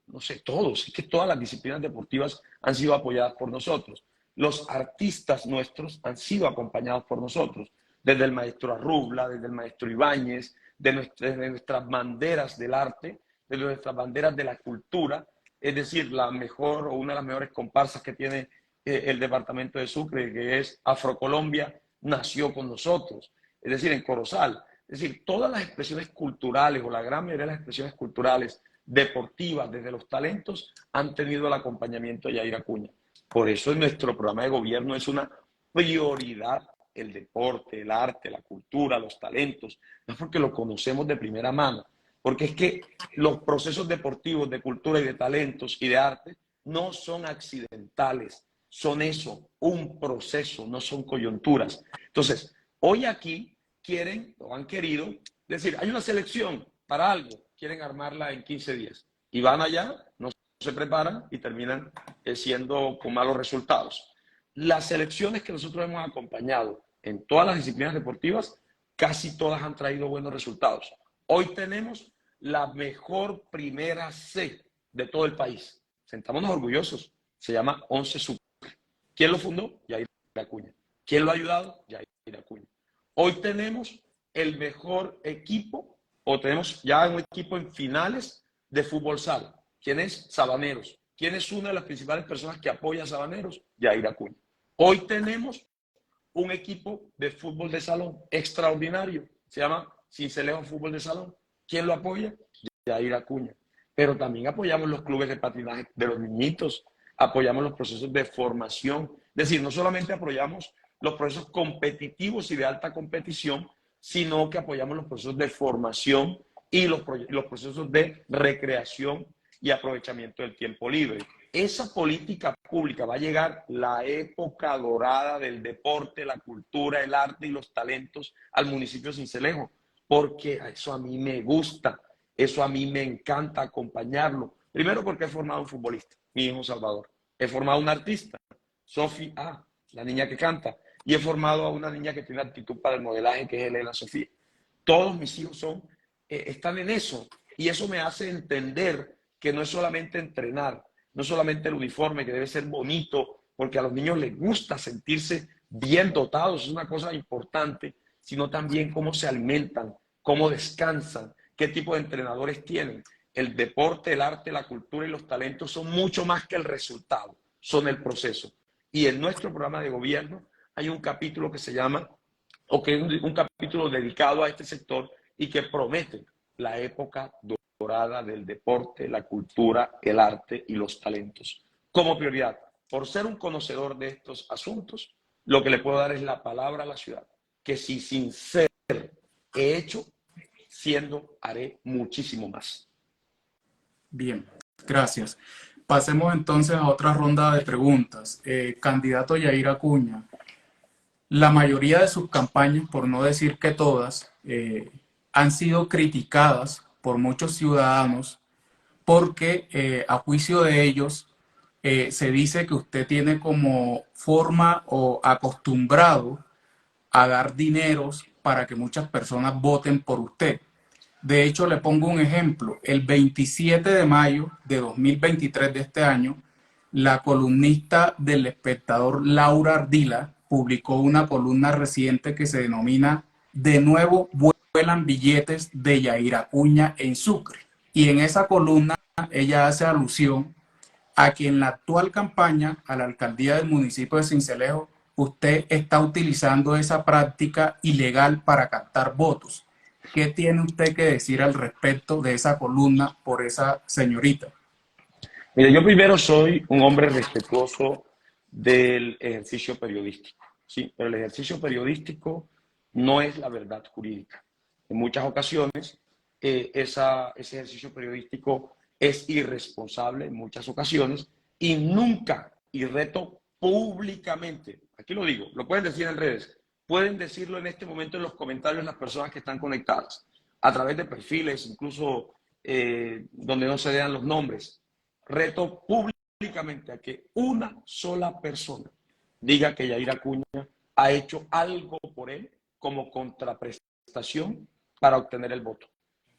no sé, todos. Es que todas las disciplinas deportivas han sido apoyadas por nosotros. Los artistas nuestros han sido acompañados por nosotros, desde el maestro Arrubla, desde el maestro Ibáñez, desde nuestras banderas del arte, desde nuestras banderas de la cultura. Es decir, la mejor o una de las mejores comparsas que tiene el departamento de Sucre, que es Afrocolombia, nació con nosotros, es decir, en Corozal. Es decir, todas las expresiones culturales o la gran mayoría de las expresiones culturales deportivas desde los talentos han tenido el acompañamiento de Yair Acuña. Por eso en nuestro programa de gobierno es una prioridad el deporte, el arte, la cultura, los talentos. No es porque lo conocemos de primera mano, porque es que los procesos deportivos de cultura y de talentos y de arte no son accidentales, son eso, un proceso, no son coyunturas. Entonces, hoy aquí quieren o han querido decir, hay una selección para algo, quieren armarla en 15 días y van allá, no se preparan y terminan siendo con malos resultados. Las selecciones que nosotros hemos acompañado en todas las disciplinas deportivas, casi todas han traído buenos resultados. Hoy tenemos la mejor primera C de todo el país. Sentámonos orgullosos. Se llama 11 Sucre. ¿Quién lo fundó? Yair Acuña. ¿Quién lo ha ayudado? Yair Acuña. Hoy tenemos el mejor equipo, o tenemos ya un equipo en finales de fútbol sala. ¿Quién es? Sabaneros. ¿Quién es una de las principales personas que apoya a Sabaneros? Yair Acuña. Hoy tenemos un equipo de fútbol de salón extraordinario. Se llama Sincelejo Fútbol de Salón. ¿Quién lo apoya? Yair Acuña. Pero también apoyamos los clubes de patinaje de los niñitos, apoyamos los procesos de formación. Es decir, no solamente apoyamos los procesos competitivos y de alta competición, sino que apoyamos los procesos de formación y los procesos de recreación y aprovechamiento del tiempo libre. Esa política pública va a llegar la época dorada del deporte, la cultura, el arte y los talentos al municipio de Sincelejo, porque eso a mí me gusta, eso a mí me encanta acompañarlo. Primero porque he formado un futbolista, mi hijo Salvador. He formado una artista, Sofía A., la niña que canta, y he formado a una niña que tiene actitud para el modelaje, que es Elena Sofía. Todos mis hijos están en eso, y eso me hace entender que no es solamente entrenar, no solamente el uniforme, que debe ser bonito, porque a los niños les gusta sentirse bien dotados, es una cosa importante, sino también cómo se alimentan, cómo descansan, qué tipo de entrenadores tienen. El deporte, el arte, la cultura y los talentos son mucho más que el resultado, son el proceso. Y en nuestro programa de gobierno hay un capítulo que se llama, o que es un capítulo dedicado a este sector y que promete la época dorada del deporte, la cultura, el arte y los talentos como prioridad. Por ser un conocedor de estos asuntos, lo que le puedo dar es la palabra a la ciudad, que si sin ser he hecho, siendo haré muchísimo más. Bien, gracias. Pasemos entonces a otra ronda de preguntas. Candidato Yair Acuña, la mayoría de sus campañas, por no decir que todas, han sido criticadas por muchos ciudadanos porque a juicio de ellos se dice que usted tiene como forma o acostumbrado a dar dineros para que muchas personas voten por usted. De hecho, le pongo un ejemplo. El 27 de mayo de 2023 de este año, la columnista del Espectador Laura Ardila publicó una columna reciente que se denomina "De nuevo vuelan billetes de Yair Acuña en Sucre". Y en esa columna ella hace alusión a que en la actual campaña a la alcaldía del municipio de Sincelejo, usted está utilizando esa práctica ilegal para captar votos. ¿Qué tiene usted que decir al respecto de esa columna por esa señorita? Mire, yo primero soy un hombre respetuoso del ejercicio periodístico, sí, pero el ejercicio periodístico no es la verdad jurídica. En muchas ocasiones, ese ejercicio periodístico es irresponsable en muchas ocasiones y nunca, y reto públicamente, aquí lo digo, lo pueden decir en redes, pueden decirlo en este momento en los comentarios las personas que están conectadas, a través de perfiles, incluso donde no se vean los nombres. Reto públicamente a que una sola persona diga que Yair Acuña ha hecho algo por él como contraprestación para obtener el voto.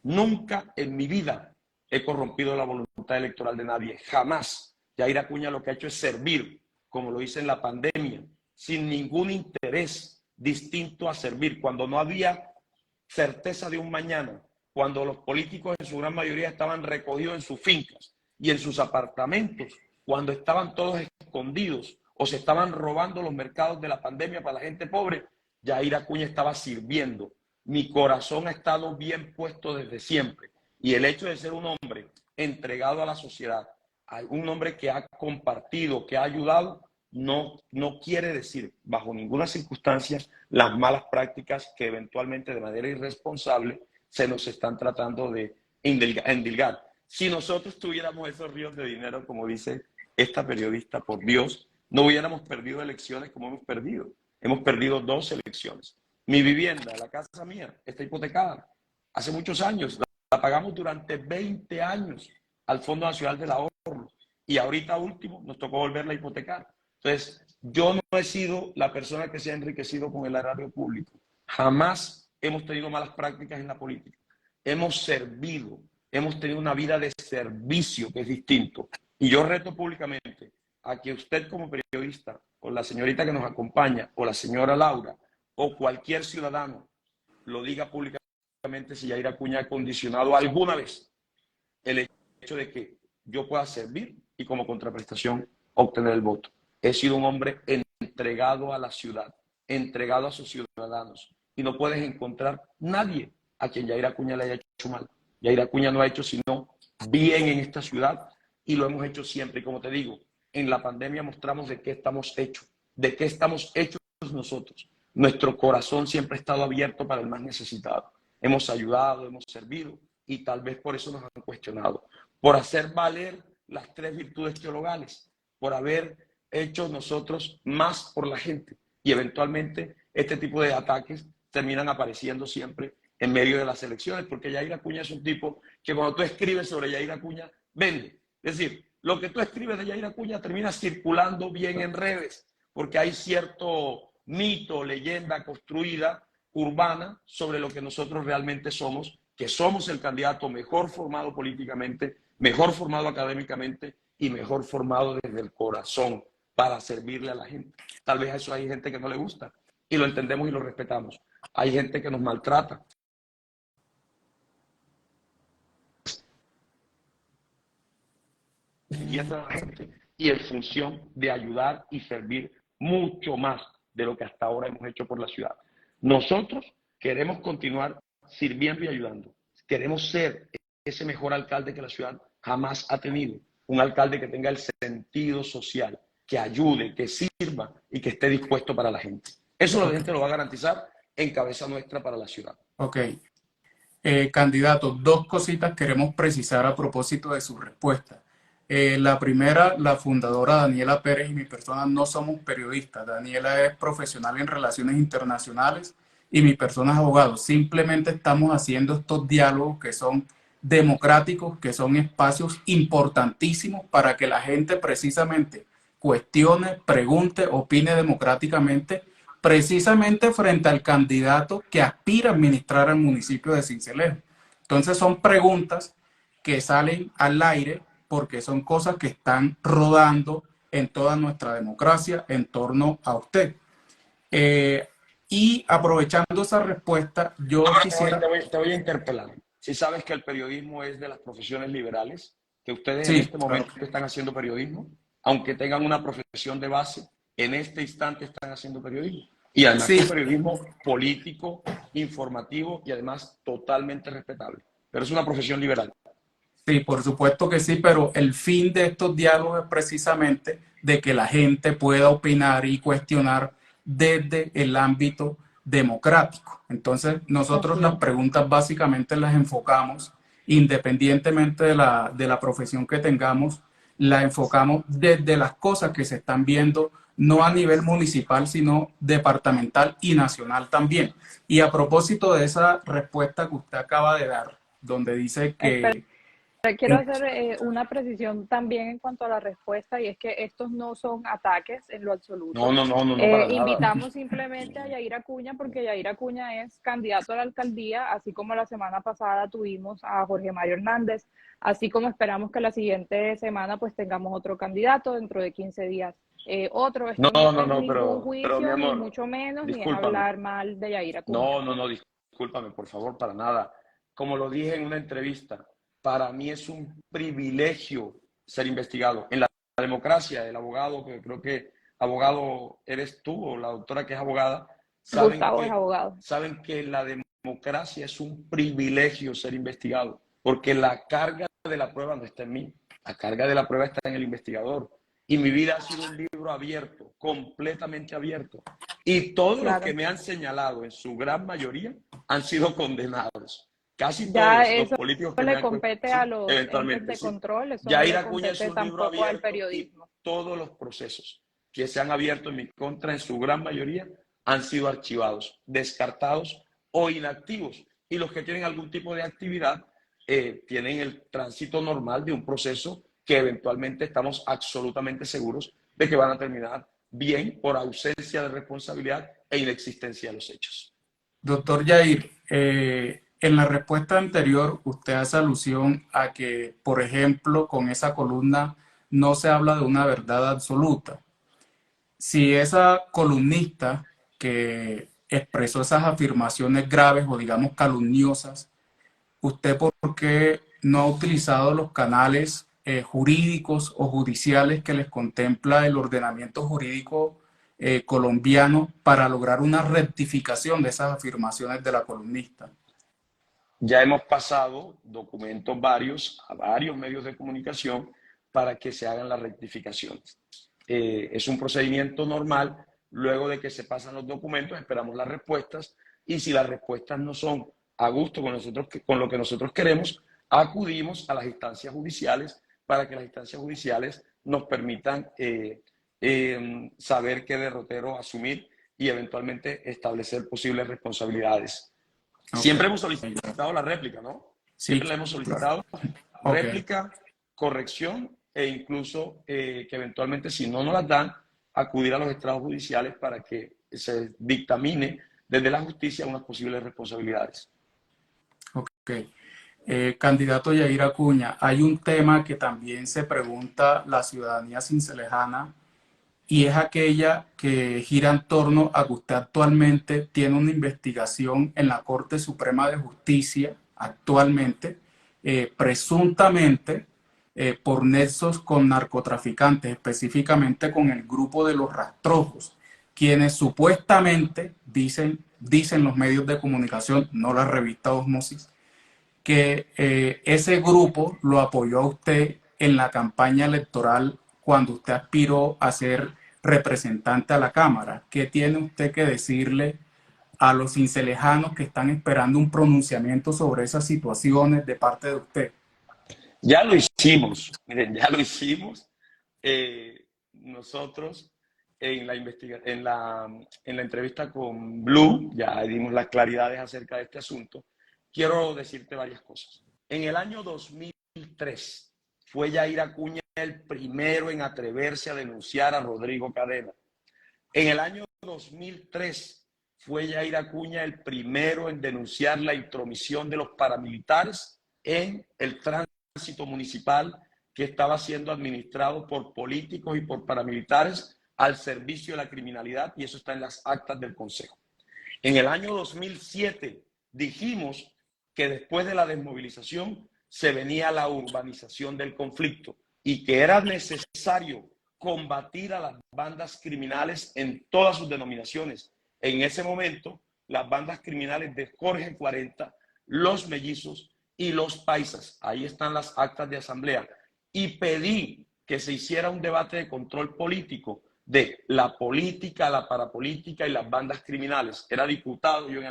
Nunca en mi vida he corrompido la voluntad electoral de nadie, jamás. Yair Acuña lo que ha hecho es servir, como lo hice en la pandemia, sin ningún interés distinto a servir, cuando no había certeza de un mañana, cuando los políticos en su gran mayoría estaban recogidos en sus fincas y en sus apartamentos, cuando estaban todos escondidos o se estaban robando los mercados de la pandemia para la gente pobre, Yair Acuña estaba sirviendo. Mi corazón ha estado bien puesto desde siempre. Y el hecho de ser un hombre entregado a la sociedad, un hombre que ha compartido, que ha ayudado, no quiere decir, bajo ninguna circunstancia, las malas prácticas que eventualmente de manera irresponsable se nos están tratando de endilgar. Si nosotros tuviéramos esos ríos de dinero, como dice esta periodista, por Dios, no hubiéramos perdido elecciones como hemos perdido. Hemos perdido 2 elecciones. Mi vivienda, la casa mía, está hipotecada. Hace muchos años, la pagamos durante 20 años al Fondo Nacional del Ahorro. Y ahorita último nos tocó volverla a hipotecar. Entonces, yo no he sido la persona que se ha enriquecido con el erario público. Jamás hemos tenido malas prácticas en la política. Hemos servido, hemos tenido una vida de servicio que es distinto. Y yo reto públicamente a que usted como periodista, o la señorita que nos acompaña, o la señora Laura, o cualquier ciudadano, lo diga públicamente si Yair Acuña ha condicionado alguna vez el hecho de que yo pueda servir y como contraprestación obtener el voto. He sido un hombre entregado a la ciudad, entregado a sus ciudadanos, y no puedes encontrar nadie a quien Yair Acuña le haya hecho mal. Yair Acuña no ha hecho sino bien en esta ciudad y lo hemos hecho siempre. Y como te digo, en la pandemia mostramos de qué estamos hechos nosotros. Nuestro corazón siempre ha estado abierto para el más necesitado. Hemos ayudado, hemos servido y tal vez por eso nos han cuestionado. Por hacer valer las 3 virtudes teologales, por haber hecho nosotros más por la gente. Y eventualmente este tipo de ataques terminan apareciendo siempre en medio de las elecciones, porque Yair Acuña es un tipo que cuando tú escribes sobre Yair Acuña, vende. Es decir, lo que tú escribes de Yair Acuña termina circulando bien en redes, porque hay cierto mito, leyenda construida, urbana, sobre lo que nosotros realmente somos, que somos el candidato mejor formado políticamente, mejor formado académicamente y mejor formado desde el corazón para servirle a la gente. Tal vez a eso hay gente que no le gusta y lo entendemos y lo respetamos. Hay gente que nos maltrata. Y esa gente y en función de ayudar y servir mucho más de lo que hasta ahora hemos hecho por la ciudad. Nosotros queremos continuar sirviendo y ayudando. Queremos ser ese mejor alcalde que la ciudad jamás ha tenido. Un alcalde que tenga el sentido social, que ayude, que sirva y que esté dispuesto para la gente. Eso la gente lo va a garantizar en cabeza nuestra para la ciudad. Ok. Candidato, dos cositas queremos precisar a propósito de su respuesta. La primera, la fundadora Daniela Pérez y mi persona no somos periodistas. Daniela es profesional en relaciones internacionales y mi persona es abogado. Simplemente estamos haciendo estos diálogos que son democráticos, que son espacios importantísimos para que la gente precisamente cuestione, pregunte, opine democráticamente, precisamente frente al candidato que aspira a administrar al municipio de Sincelejo. Entonces son preguntas que salen al aire porque son cosas que están rodando en toda nuestra democracia en torno a usted. Y aprovechando esa respuesta, yo quisiera... Te voy a interpelar. Si sabes que el periodismo es de las profesiones liberales, que ustedes Sí, en este momento claro. están haciendo periodismo, aunque tengan una profesión de base, en este instante están haciendo periodismo. Y además Sí. un periodismo político, informativo y además totalmente respetable. Pero es una profesión liberal. Sí, por supuesto que sí, pero el fin de estos diálogos es precisamente de que la gente pueda opinar y cuestionar desde el ámbito democrático. Entonces, nosotros las preguntas básicamente las enfocamos, independientemente de la profesión que tengamos, la enfocamos desde las cosas que se están viendo, no a nivel municipal, sino departamental y nacional también. Y a propósito de esa respuesta que usted acaba de dar, donde dice que... Quiero hacer una precisión también en cuanto a la respuesta, y es que estos no son ataques en lo absoluto. No, para nada. Invitamos simplemente a Yair Acuña porque Yair Acuña es candidato a la alcaldía, así como la semana pasada tuvimos a Jorge Mario Hernández, así como esperamos que la siguiente semana pues tengamos otro candidato, dentro de 15 días otro. Esto no es ningún juicio, mi amor, ni mucho menos, ni es discúlpame. hablar mal de Yair Acuña. No, discúlpame, por favor, para nada. Como lo dije en una entrevista, para mí es un privilegio ser investigado. En la democracia, el abogado, que creo que abogado eres tú o la doctora que es abogada, Gustavo es abogado. Saben que la democracia es un privilegio ser investigado, porque la carga de la prueba no está en mí, la carga de la prueba está en el investigador. Y mi vida ha sido un libro abierto, completamente abierto. Y todos los que me han señalado, en su gran mayoría, han sido condenados. Casi ya todos los políticos que le compete a los entes de control, eso Yair no le Acuña es un compete libro tampoco al abierto periodismo. y todos los procesos que se han abierto en mi contra, en su gran mayoría, han sido archivados, descartados o inactivos. Y los que tienen algún tipo de actividad tienen el tránsito normal de un proceso que eventualmente estamos absolutamente seguros de que van a terminar bien por ausencia de responsabilidad e inexistencia de los hechos. Doctor Yair, en la respuesta anterior usted hace alusión a que, por ejemplo, con esa columna no se habla de una verdad absoluta. Si esa columnista que expresó esas afirmaciones graves o digamos calumniosas, ¿usted por qué no ha utilizado los canales jurídicos o judiciales que les contempla el ordenamiento jurídico colombiano para lograr una rectificación de esas afirmaciones de la columnista? Ya hemos pasado documentos varios a varios medios de comunicación para que se hagan las rectificaciones. Es un procedimiento normal. Luego de que se pasan los documentos, esperamos las respuestas, y si las respuestas no son a gusto con lo que nosotros queremos, acudimos a las instancias judiciales para que las instancias judiciales nos permitan saber qué derrotero asumir y eventualmente establecer posibles responsabilidades. Okay. Siempre hemos solicitado la réplica, ¿no? Siempre la hemos solicitado. Okay. Réplica, corrección e incluso que eventualmente, si no nos las dan, acudir a los estrados judiciales para que se dictamine desde la justicia unas posibles responsabilidades. Ok. Candidato Yair Acuña, hay un tema que también se pregunta la ciudadanía cincelejana, y es aquella que gira en torno a que usted actualmente tiene una investigación en la Corte Suprema de Justicia, actualmente, presuntamente por nexos con narcotraficantes, específicamente con el grupo de los rastrojos, quienes supuestamente dicen los medios de comunicación, no la revista Osmosis, que ese grupo lo apoyó a usted en la campaña electoral cuando usted aspiró a ser representante a la Cámara. ¿Qué tiene usted que decirle a los cincelejanos que están esperando un pronunciamiento sobre esas situaciones de parte de usted? Ya lo hicimos, miren, ya lo hicimos. Nosotros en la entrevista con Blue ya dimos las claridades acerca de este asunto. Quiero decirte varias cosas. En el año 2003 fue Yair Acuña el primero en atreverse a denunciar a Rodrigo Cadena. En el año 2003 fue Yair Acuña el primero en denunciar la intromisión de los paramilitares en el tránsito municipal que estaba siendo administrado por políticos y por paramilitares al servicio de la criminalidad, y eso está en las actas del Consejo. En el año 2007 dijimos que después de la desmovilización se venía la urbanización del conflicto y que era necesario combatir a las bandas criminales en todas sus denominaciones. En ese momento, las bandas criminales de Jorge 40, los mellizos y los paisas. Ahí están las actas de asamblea. Y pedí que se hiciera un debate de control político de la política, la parapolítica y las bandas criminales. Era diputado yo en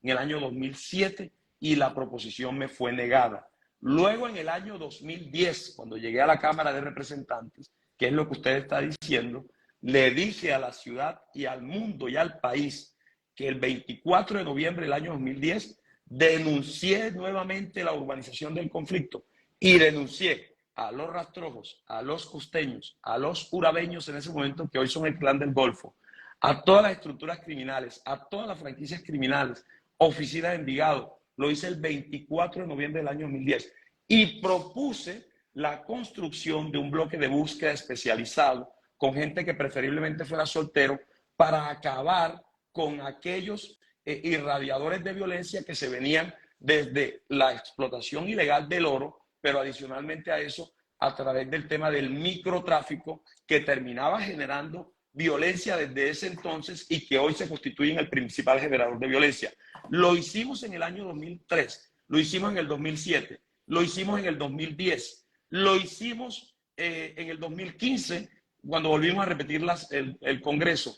el año 2007 y la proposición me fue negada. Luego, en el año 2010, cuando llegué a la Cámara de Representantes, que es lo que usted está diciendo, le dije a la ciudad y al mundo y al país que el 24 de noviembre del año 2010 denuncié nuevamente la urbanización del conflicto y denuncié a los rastrojos, a los costeños, a los urabeños en ese momento, que hoy son el Clan del Golfo, a todas las estructuras criminales, a todas las franquicias criminales, oficinas de Envigado. Lo hice el 24 de noviembre del año 2010 y propuse la construcción de un bloque de búsqueda especializado con gente que preferiblemente fuera soltero para acabar con aquellos irradiadores de violencia que se venían desde la explotación ilegal del oro, pero adicionalmente a eso, a través del tema del microtráfico que terminaba generando violencia desde ese entonces y que hoy se constituye en el principal generador de violencia. Lo hicimos en el año 2003, lo hicimos en el 2007, lo hicimos en el 2010, lo hicimos en el 2015, cuando volvimos a repetir el Congreso.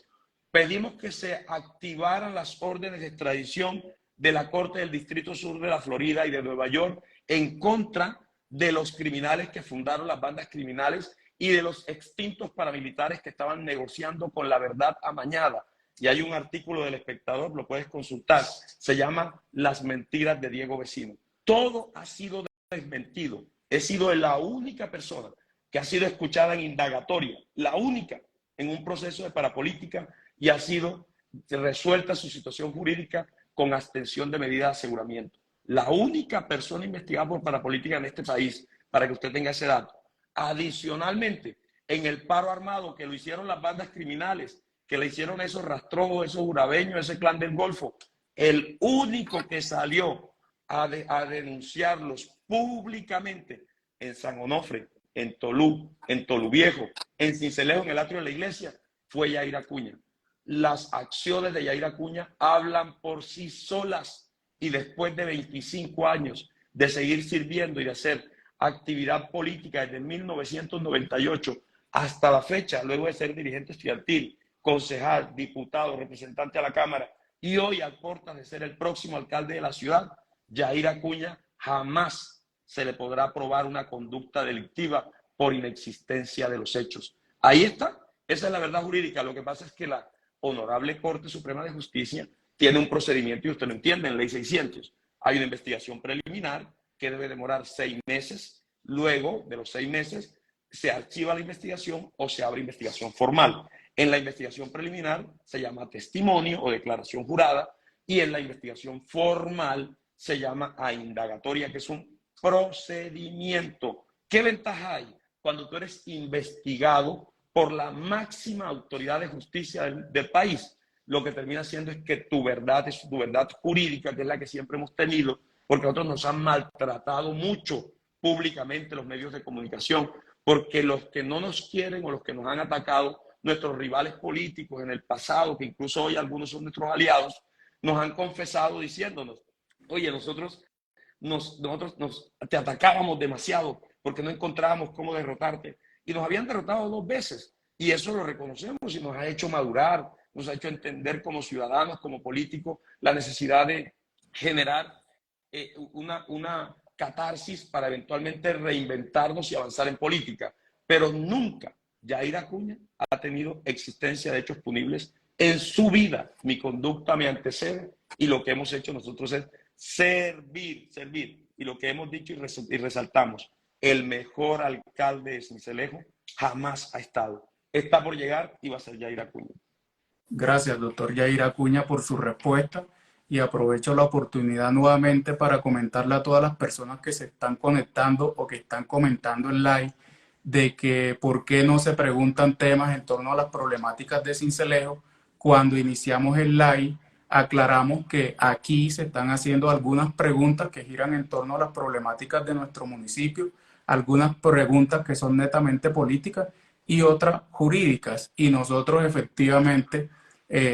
Pedimos que se activaran las órdenes de extradición de la Corte del Distrito Sur de la Florida y de Nueva York en contra de los criminales que fundaron las bandas criminales y de los extintos paramilitares que estaban negociando con la verdad amañada. Y hay un artículo del Espectador, lo puedes consultar, se llama Las mentiras de Diego Vecino. Todo ha sido desmentido. He sido la única persona que ha sido escuchada en indagatoria, la única en un proceso de parapolítica, y ha sido resuelta su situación jurídica con abstención de medida de aseguramiento. La única persona investigada por parapolítica en este país, para que usted tenga ese dato. Adicionalmente, en el paro armado que lo hicieron las bandas criminales, que le hicieron esos rastrojos, esos urabeños, ese Clan del Golfo, el único que salió a denunciarlos públicamente en San Onofre, en Tolú, en Tolú Viejo, en Cincelejo, en el atrio de la iglesia, fue Yair Acuña. Las acciones de Yair Acuña hablan por sí solas, y después de 25 años de seguir sirviendo y de hacer actividad política desde 1998 hasta la fecha, luego de ser dirigente estudiantil, concejal, diputado, representante a la Cámara y hoy al portas de ser el próximo alcalde de la ciudad, Yair Acuña jamás se le podrá probar una conducta delictiva por inexistencia de los hechos. Ahí está, esa es la verdad jurídica. Lo que pasa es que la Honorable Corte Suprema de Justicia tiene un procedimiento, y usted lo entiende, en Ley 600. Hay una investigación preliminar que debe demorar 6 meses. Luego de los 6 meses se archiva la investigación o se abre investigación formal. En la investigación preliminar se llama testimonio o declaración jurada, y en la investigación formal se llama indagatoria, que es un procedimiento. ¿Qué ventaja hay cuando tú eres investigado por la máxima autoridad de justicia del país? Lo que termina siendo es que tu verdad es tu verdad jurídica, que es la que siempre hemos tenido, porque nosotros nos han maltratado mucho públicamente los medios de comunicación, porque los que no nos quieren o los que nos han atacado, nuestros rivales políticos en el pasado, que incluso hoy algunos son nuestros aliados, nos han confesado diciéndonos, oye, nosotros te atacábamos demasiado porque no encontrábamos cómo derrotarte. Y nos habían derrotado 2 veces. Y eso lo reconocemos y nos ha hecho madurar, nos ha hecho entender como ciudadanos, como políticos, la necesidad de generar una catarsis para eventualmente reinventarnos y avanzar en política. Pero nunca Yair Acuña ha tenido existencia de hechos punibles en su vida. Mi conducta me antecede y lo que hemos hecho nosotros es servir. Y lo que hemos dicho y resaltamos, el mejor alcalde de Sincelejo jamás ha estado. Está por llegar y va a ser Yair Acuña. Gracias, doctor Yair Acuña, por su respuesta, y aprovecho la oportunidad nuevamente para comentarle a todas las personas que se están conectando o que están comentando en live de que por qué no se preguntan temas en torno a las problemáticas de Sincelejo. Cuando iniciamos el live, aclaramos que aquí se están haciendo algunas preguntas que giran en torno a las problemáticas de nuestro municipio, algunas preguntas que son netamente políticas y otras jurídicas. Y nosotros efectivamente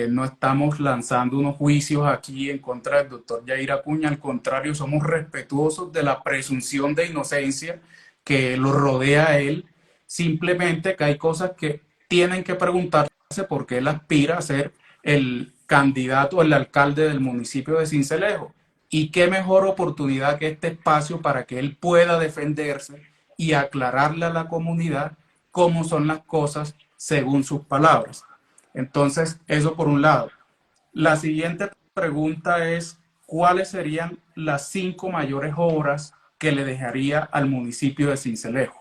no estamos lanzando unos juicios aquí en contra del doctor Yair Acuña. Al contrario, somos respetuosos de la presunción de inocencia que lo rodea a él. Simplemente que hay cosas que tienen que preguntarse porque él aspira a ser el candidato, el alcalde del municipio de Sincelejo. Y qué mejor oportunidad que este espacio para que él pueda defenderse y aclararle a la comunidad cómo son las cosas según sus palabras. Entonces, eso por un lado. La siguiente pregunta es, ¿cuáles serían las 5 mayores obras que le dejaría al municipio de Sincelejo?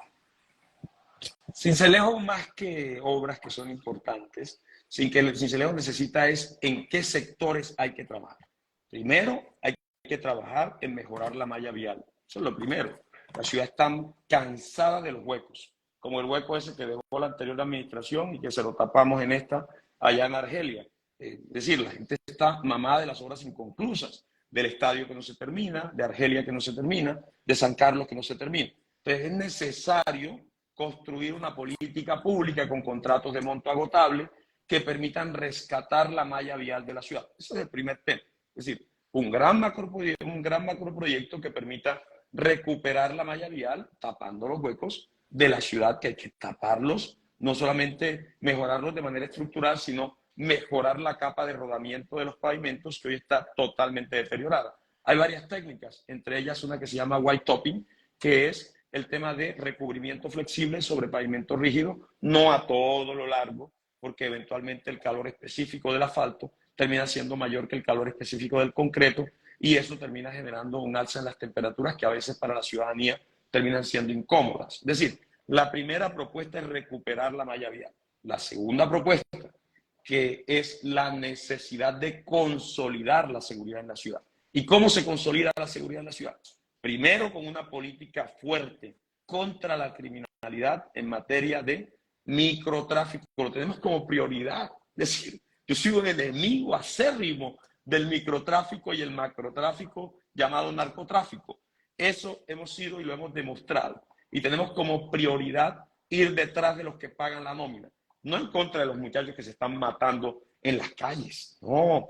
Sincelejo, más que obras que son importantes, Sincelejo necesita es en qué sectores hay que trabajar. Primero, hay que trabajar en mejorar la malla vial. Eso es lo primero. La ciudad está cansada de los huecos, como el hueco ese que dejó la anterior administración y que se lo tapamos en esta, allá en Argelia. Es decir, la gente está mamada de las obras inconclusas, del estadio que no se termina, de Argelia que no se termina, de San Carlos que no se termina. Entonces es necesario construir una política pública con contratos de monto agotable que permitan rescatar la malla vial de la ciudad. Ese es el primer tema. Es decir, un gran macroproyecto que permita recuperar la malla vial, tapando los huecos de la ciudad, que hay que taparlos, no solamente mejorarlos de manera estructural, sino mejorar la capa de rodamiento de los pavimentos, que hoy está totalmente deteriorada. Hay varias técnicas, entre ellas una que se llama white topping, que es el tema de recubrimiento flexible sobre pavimento rígido, no a todo lo largo, porque eventualmente el calor específico del asfalto termina siendo mayor que el calor específico del concreto, y eso termina generando un alza en las temperaturas que a veces para la ciudadanía terminan siendo incómodas. Es decir, la primera propuesta es recuperar la malla vial. La segunda propuesta, que es la necesidad de consolidar la seguridad en la ciudad. ¿Y cómo se consolida la seguridad en la ciudad? Primero, con una política fuerte contra la criminalidad en materia de microtráfico. Lo tenemos como prioridad. Es decir, yo soy un enemigo acérrimo del microtráfico y el macrotráfico llamado narcotráfico. Eso hemos sido y lo hemos demostrado. Y tenemos como prioridad ir detrás de los que pagan la nómina. No en contra de los muchachos que se están matando en las calles. No,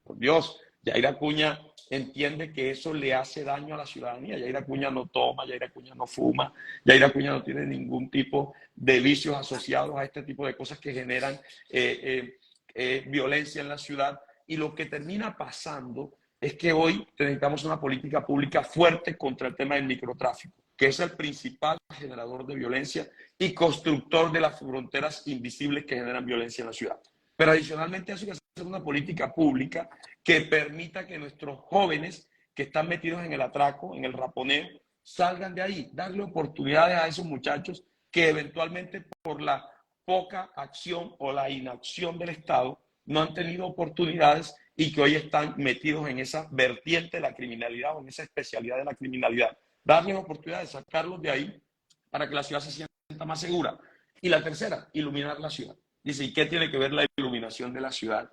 por Dios. Yair Acuña entiende que eso le hace daño a la ciudadanía. Yair Acuña no toma, Yair Acuña no fuma, Yair Acuña no tiene ningún tipo de vicios asociados a este tipo de cosas que generan violencia en la ciudad. Y lo que termina pasando es que hoy necesitamos una política pública fuerte contra el tema del microtráfico, que es el principal generador de violencia y constructor de las fronteras invisibles que generan violencia en la ciudad. Pero adicionalmente eso hay que hacer una política pública que permita que nuestros jóvenes que están metidos en el atraco, en el raponeo, salgan de ahí, darle oportunidades a esos muchachos que eventualmente por la poca acción o la inacción del Estado no han tenido oportunidades y que hoy están metidos en esa vertiente de la criminalidad o en esa especialidad de la criminalidad. Darles oportunidades, sacarlos de ahí para que la ciudad se sienta más segura. Y la tercera, iluminar la ciudad. Dice, ¿y qué tiene que ver la iluminación de la ciudad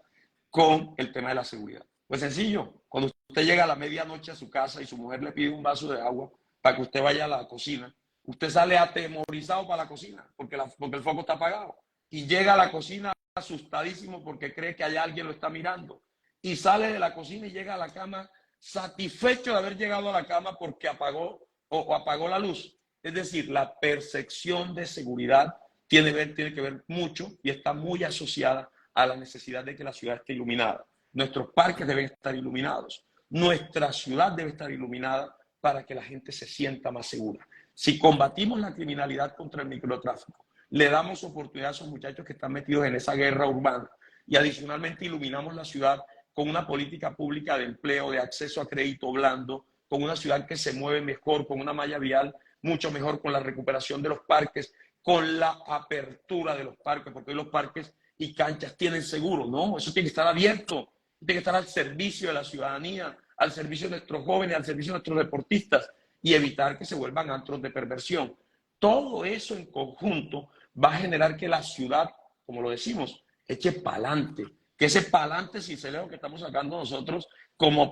con el tema de la seguridad? Pues sencillo, cuando usted llega a la medianoche a su casa y su mujer le pide un vaso de agua, para que usted vaya a la cocina. Usted sale atemorizado para la cocina porque el foco está apagado. Y llega a la cocina asustadísimo porque cree que hay alguien lo está mirando. Y sale de la cocina y llega a la cama satisfecho de haber llegado a la cama porque apagó o apagó la luz. Es decir, la percepción de seguridad tiene que ver mucho y está muy asociada a la necesidad de que la ciudad esté iluminada. Nuestros parques deben estar iluminados. Nuestra ciudad debe estar iluminada para que la gente se sienta más segura. Si combatimos la criminalidad contra el microtráfico, le damos oportunidad a esos muchachos que están metidos en esa guerra urbana y adicionalmente iluminamos la ciudad con una política pública de empleo, de acceso a crédito blando, con una ciudad que se mueve mejor, con una malla vial mucho mejor, con la recuperación de los parques, con la apertura de los parques, porque hoy los parques y canchas tienen seguro, ¿no? Eso tiene que estar abierto, tiene que estar al servicio de la ciudadanía, al servicio de nuestros jóvenes, al servicio de nuestros deportistas y evitar que se vuelvan antros de perversión. Todo eso en conjunto va a generar que la ciudad, como lo decimos, eche pa'lante, que ese pa'lante Sincelejo que estamos sacando nosotros como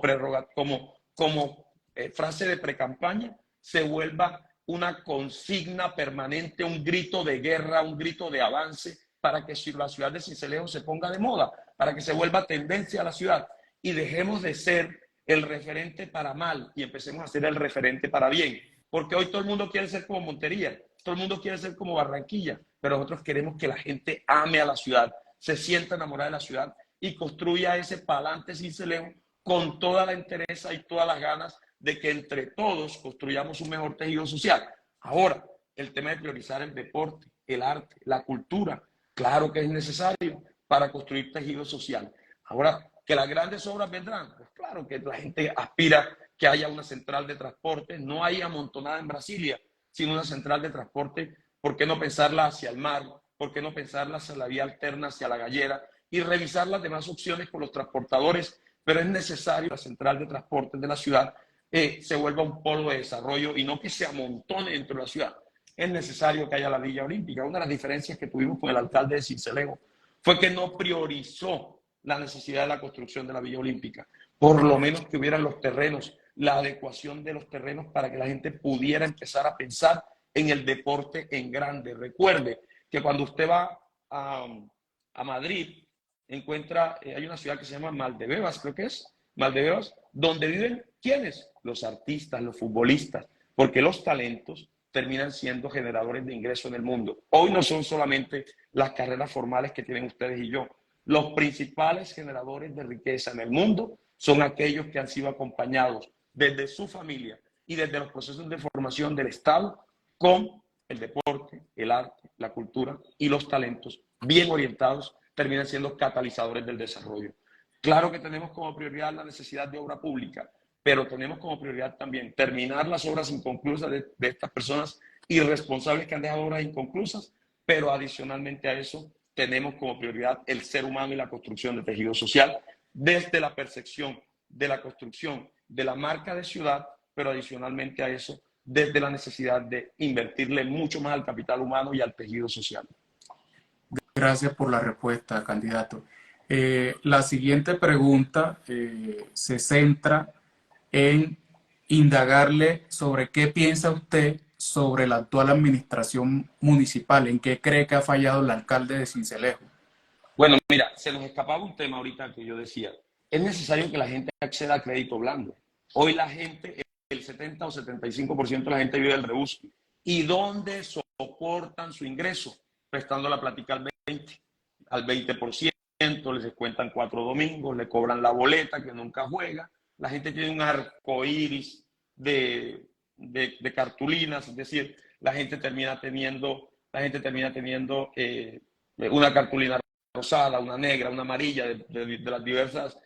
frase de precampaña se vuelva una consigna permanente, un grito de guerra, un grito de avance para que la ciudad de Sincelejo se ponga de moda, para que se vuelva tendencia a la ciudad y dejemos de ser el referente para mal y empecemos a ser el referente para bien. Porque hoy todo el mundo quiere ser como Montería, todo el mundo quiere ser como Barranquilla, pero nosotros queremos que la gente ame a la ciudad, se sienta enamorada de la ciudad y construya ese pa'lante Sincelejo con toda la entereza y todas las ganas de que entre todos construyamos un mejor tejido social. Ahora, el tema de priorizar el deporte, el arte, la cultura, claro que es necesario para construir tejido social. Ahora, que las grandes obras vendrán, pues claro que la gente aspira que haya una central de transporte, no hay amontonada en Brasilia, sino una central de transporte. ¿Por qué no pensarla hacia el mar? ¿Por qué no pensarla hacia la vía alterna, hacia la Gallera? Y revisar las demás opciones con los transportadores, pero es necesario que la central de transporte de la ciudad se vuelva un polo de desarrollo y no que se amontone dentro de la ciudad. Es necesario que haya la Villa Olímpica. Una de las diferencias que tuvimos con el alcalde de Sincelejo fue que no priorizó la necesidad de la construcción de la Villa Olímpica. Por lo menos que hubieran los terrenos, la adecuación de los terrenos para que la gente pudiera empezar a pensar en el deporte en grande. Recuerde que cuando usted va a Madrid, encuentra, hay una ciudad que se llama Maldebebas, creo que es, Maldebebas, donde viven, ¿quiénes? Los artistas, los futbolistas, porque los talentos terminan siendo generadores de ingreso en el mundo. Hoy no son solamente las carreras formales que tienen ustedes y yo. Los principales generadores de riqueza en el mundo son aquellos que han sido acompañados desde su familia y desde los procesos de formación del Estado con el deporte, el arte, la cultura y los talentos bien orientados terminan siendo catalizadores del desarrollo. Claro que tenemos como prioridad la necesidad de obra pública, pero tenemos como prioridad también terminar las obras inconclusas de estas personas irresponsables que han dejado obras inconclusas, pero adicionalmente a eso tenemos como prioridad el ser humano y la construcción de tejido social desde la percepción de la construcción de la marca de ciudad, pero adicionalmente a eso desde la necesidad de invertirle mucho más al capital humano y al tejido social. Gracias por la respuesta, candidato. La siguiente pregunta se centra en indagarle sobre qué piensa usted sobre la actual administración municipal, en qué cree que ha fallado el alcalde de Sincelejo. Bueno, mira, se nos escapaba un tema ahorita que yo decía. Es necesario que la gente acceda a crédito blando. Hoy la gente, el 70 o 75% de la gente vive del rebusque. ¿Y dónde soportan su ingreso? Prestando la plática al 20%, les descuentan 4 domingos, le cobran la boleta que nunca juega. La gente tiene un arco iris de cartulinas, es decir, la gente termina teniendo una cartulina rosada, una negra, una amarilla de las diversas,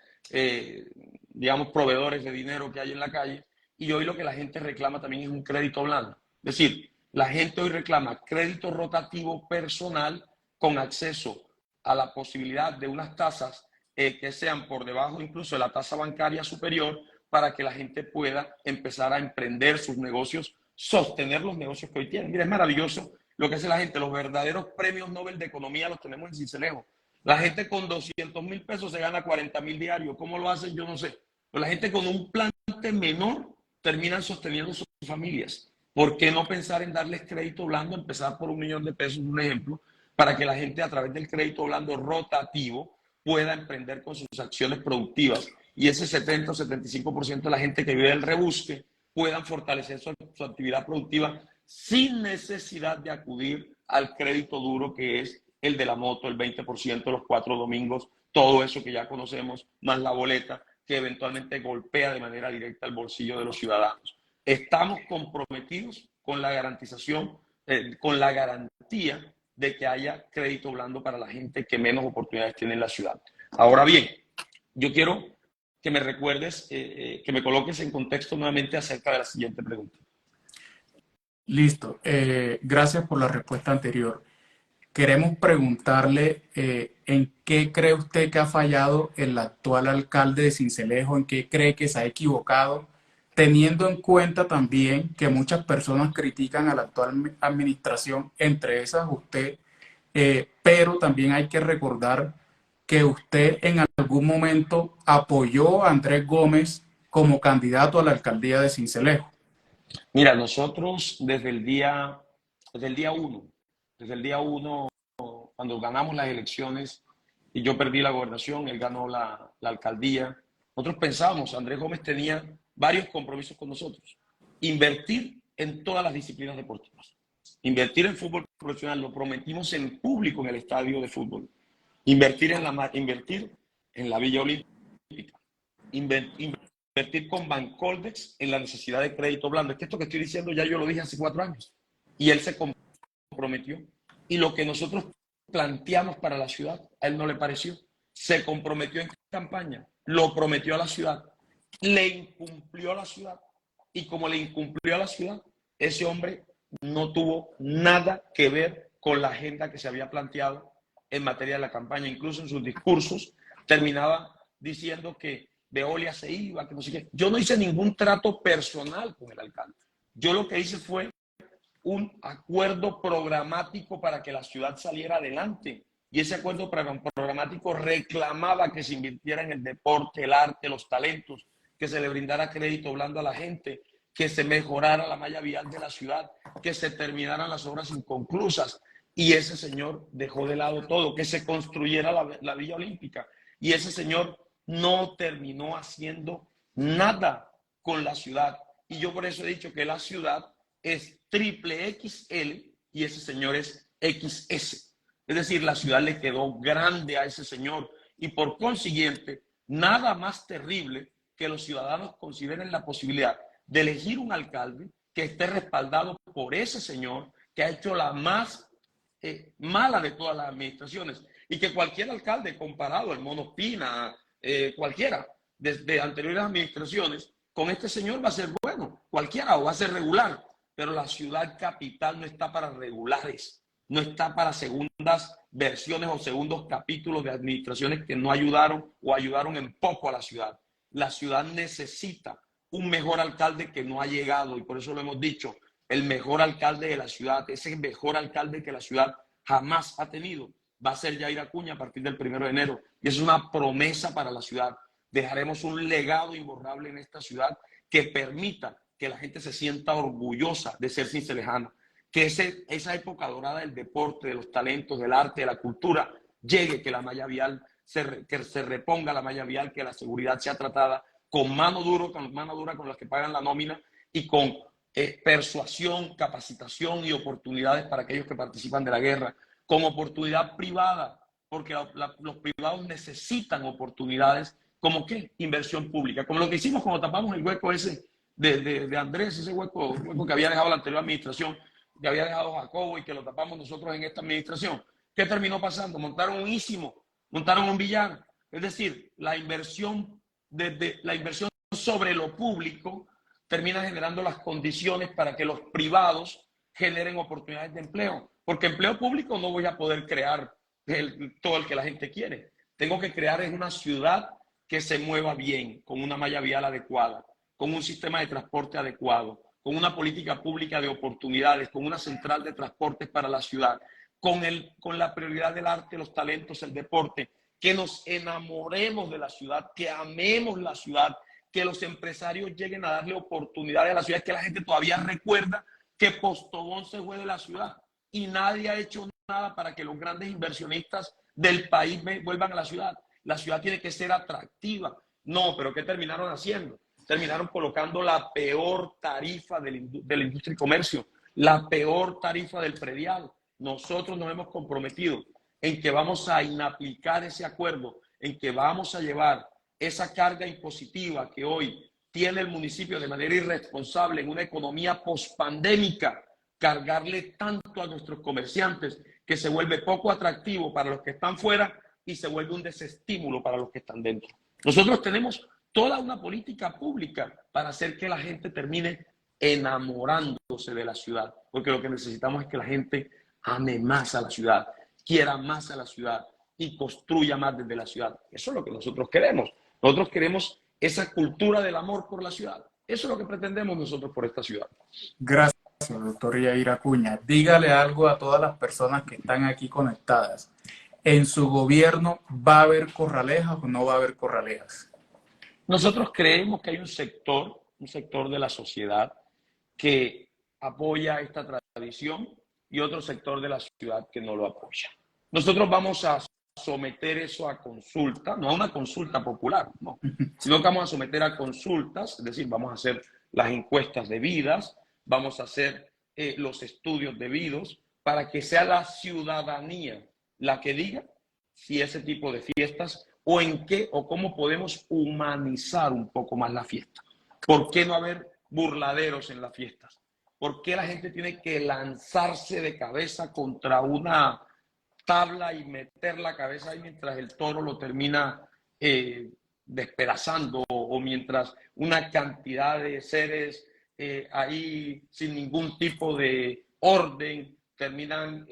digamos, proveedores de dinero que hay en la calle. Y hoy lo que la gente reclama también es un crédito blando. Es decir, la gente hoy reclama crédito rotativo personal con acceso a la posibilidad de unas tasas que sean por debajo incluso de la tasa bancaria superior para que la gente pueda empezar a emprender sus negocios, sostener los negocios que hoy tienen. Mira, es maravilloso lo que hace la gente. Los verdaderos premios Nobel de Economía los tenemos en Sincelejo. La gente con 200.000 pesos se gana 40.000 diarios. ¿Cómo lo hacen? Yo no sé. Pero la gente con un plante menor terminan sosteniendo sus familias. ¿Por qué no pensar en darles crédito blando, empezar por $1 millón de pesos, un ejemplo, para que la gente a través del crédito blando rotativo pueda emprender con sus acciones productivas y ese 70 o 75% de la gente que vive del rebusque puedan fortalecer su actividad productiva sin necesidad de acudir al crédito duro que es el de la moto, el 20%, los 4 domingos, todo eso que ya conocemos, más la boleta que eventualmente golpea de manera directa el bolsillo de los ciudadanos. Estamos comprometidos con la garantización, con la garantía de que haya crédito blando para la gente que menos oportunidades tiene en la ciudad. Ahora bien, yo quiero que me recuerdes, que me coloques en contexto nuevamente acerca de la siguiente pregunta. Listo. Gracias por la respuesta anterior. Queremos preguntarle en qué cree usted que ha fallado el actual alcalde de Sincelejo, en qué cree que se ha equivocado, teniendo en cuenta también que muchas personas critican a la actual administración, entre esas usted, pero también hay que recordar que usted en algún momento apoyó a Andrés Gómez como candidato a la alcaldía de Sincelejo. Mira, nosotros desde el día 1, cuando ganamos las elecciones y yo perdí la gobernación, él ganó la alcaldía, nosotros pensábamos, Andrés Gómez tenía varios compromisos con nosotros. Invertir en todas las disciplinas deportivas. Invertir en fútbol profesional, lo prometimos en público en el estadio de fútbol. Invertir en la Villa Olímpica. Invertir con Bancoldex en la necesidad de crédito blando. Es que esto que estoy diciendo ya yo lo dije hace 4 años. Y él se comprometió. Y lo que nosotros planteamos para la ciudad, a él no le pareció. Se comprometió en campaña, lo prometió a la ciudad, le incumplió a la ciudad. Y como le incumplió a la ciudad, ese hombre no tuvo nada que ver con la agenda que se había planteado en materia de la campaña. Incluso en sus discursos terminaba diciendo que Veolia se iba, que no sé qué. Yo no hice ningún trato personal con el alcalde. Yo lo que hice fue un acuerdo programático para que la ciudad saliera adelante. Y ese acuerdo programático reclamaba que se invirtiera en el deporte, el arte, los talentos, que se le brindara crédito blando a la gente, que se mejorara la malla vial de la ciudad, que se terminaran las obras inconclusas. Y ese señor dejó de lado todo, que se construyera la Villa Olímpica. Y ese señor no terminó haciendo nada con la ciudad. Y yo por eso he dicho que la ciudad es XXL y ese señor es XS. Es decir, la ciudad le quedó grande a ese señor y por consiguiente, nada más terrible que los ciudadanos consideren la posibilidad de elegir un alcalde que esté respaldado por ese señor que ha hecho la más mala de todas las administraciones y que cualquier alcalde comparado, el Mono Espina, cualquiera de anteriores administraciones, con este señor va a ser bueno, cualquiera, o va a ser regular, pero la ciudad capital no está para regulares, no está para segundas versiones o segundos capítulos de administraciones que no ayudaron o ayudaron en poco a la ciudad. La ciudad necesita un mejor alcalde que no ha llegado y por eso lo hemos dicho, el mejor alcalde de la ciudad, ese mejor alcalde que la ciudad jamás ha tenido, va a ser Yair Acuña a partir del 1 de enero. Y es una promesa para la ciudad. Dejaremos un legado imborrable en esta ciudad que permita que la gente se sienta orgullosa de ser cincelejana, que esa época dorada del deporte, de los talentos, del arte, de la cultura, llegue, que la malla vial, que se reponga la malla vial, que la seguridad sea tratada con mano dura con las que pagan la nómina y con persuasión, capacitación y oportunidades para aquellos que participan de la guerra, con oportunidad privada, porque los privados necesitan oportunidades, como ¿qué? Inversión pública, como lo que hicimos cuando tapamos el hueco ese de Andrés, ese hueco que había dejado la anterior administración, que había dejado Jacobo y que lo tapamos nosotros en esta administración. ¿Qué terminó pasando? Montaron un Istmo, montaron un Villar. Es decir, la inversión sobre lo público termina generando las condiciones para que los privados generen oportunidades de empleo. Porque empleo público no voy a poder crear todo el que la gente quiere. Tengo que crear en una ciudad que se mueva bien, con una malla vial adecuada, con un sistema de transporte adecuado, con una política pública de oportunidades, con una central de transportes para la ciudad, con la prioridad del arte, los talentos, el deporte, que nos enamoremos de la ciudad, que amemos la ciudad, que los empresarios lleguen a darle oportunidades a la ciudad. Es que la gente todavía recuerda que Postobón se fue de la ciudad y nadie ha hecho nada para que los grandes inversionistas del país vuelvan a la ciudad. La ciudad tiene que ser atractiva. No, pero ¿qué terminaron haciendo? Terminaron colocando la peor tarifa de la industria y comercio, la peor tarifa del predial. Nosotros nos hemos comprometido en que vamos a inaplicar ese acuerdo, en que vamos a llevar esa carga impositiva que hoy tiene el municipio de manera irresponsable en una economía pospandémica, cargarle tanto a nuestros comerciantes que se vuelve poco atractivo para los que están fuera y se vuelve un desestímulo para los que están dentro. Nosotros tenemos toda una política pública para hacer que la gente termine enamorándose de la ciudad, porque lo que necesitamos es que la gente ame más a la ciudad, quiera más a la ciudad y construya más desde la ciudad. Eso es lo que nosotros queremos. Nosotros queremos esa cultura del amor por la ciudad. Eso es lo que pretendemos nosotros por esta ciudad. Gracias, doctor Yair Acuña. Dígale algo a todas las personas que están aquí conectadas. ¿En su gobierno va a haber corralejas o no va a haber corralejas? Nosotros creemos que hay un sector de la sociedad que apoya esta tradición y otro sector de la ciudad que no lo apoya. Nosotros vamos a someter eso a consulta, no a una consulta popular, no, sino que vamos a someter a consultas, es decir, vamos a hacer las encuestas debidas, vamos a hacer los estudios debidos para que sea la ciudadanía la que diga si ese tipo de fiestas o en qué o cómo podemos humanizar un poco más la fiesta. ¿Por qué no haber burladeros en las fiestas? ¿Por qué la gente tiene que lanzarse de cabeza contra una tabla y meter la cabeza ahí mientras el toro lo termina despedazando o mientras una cantidad de seres ahí sin ningún tipo de orden terminan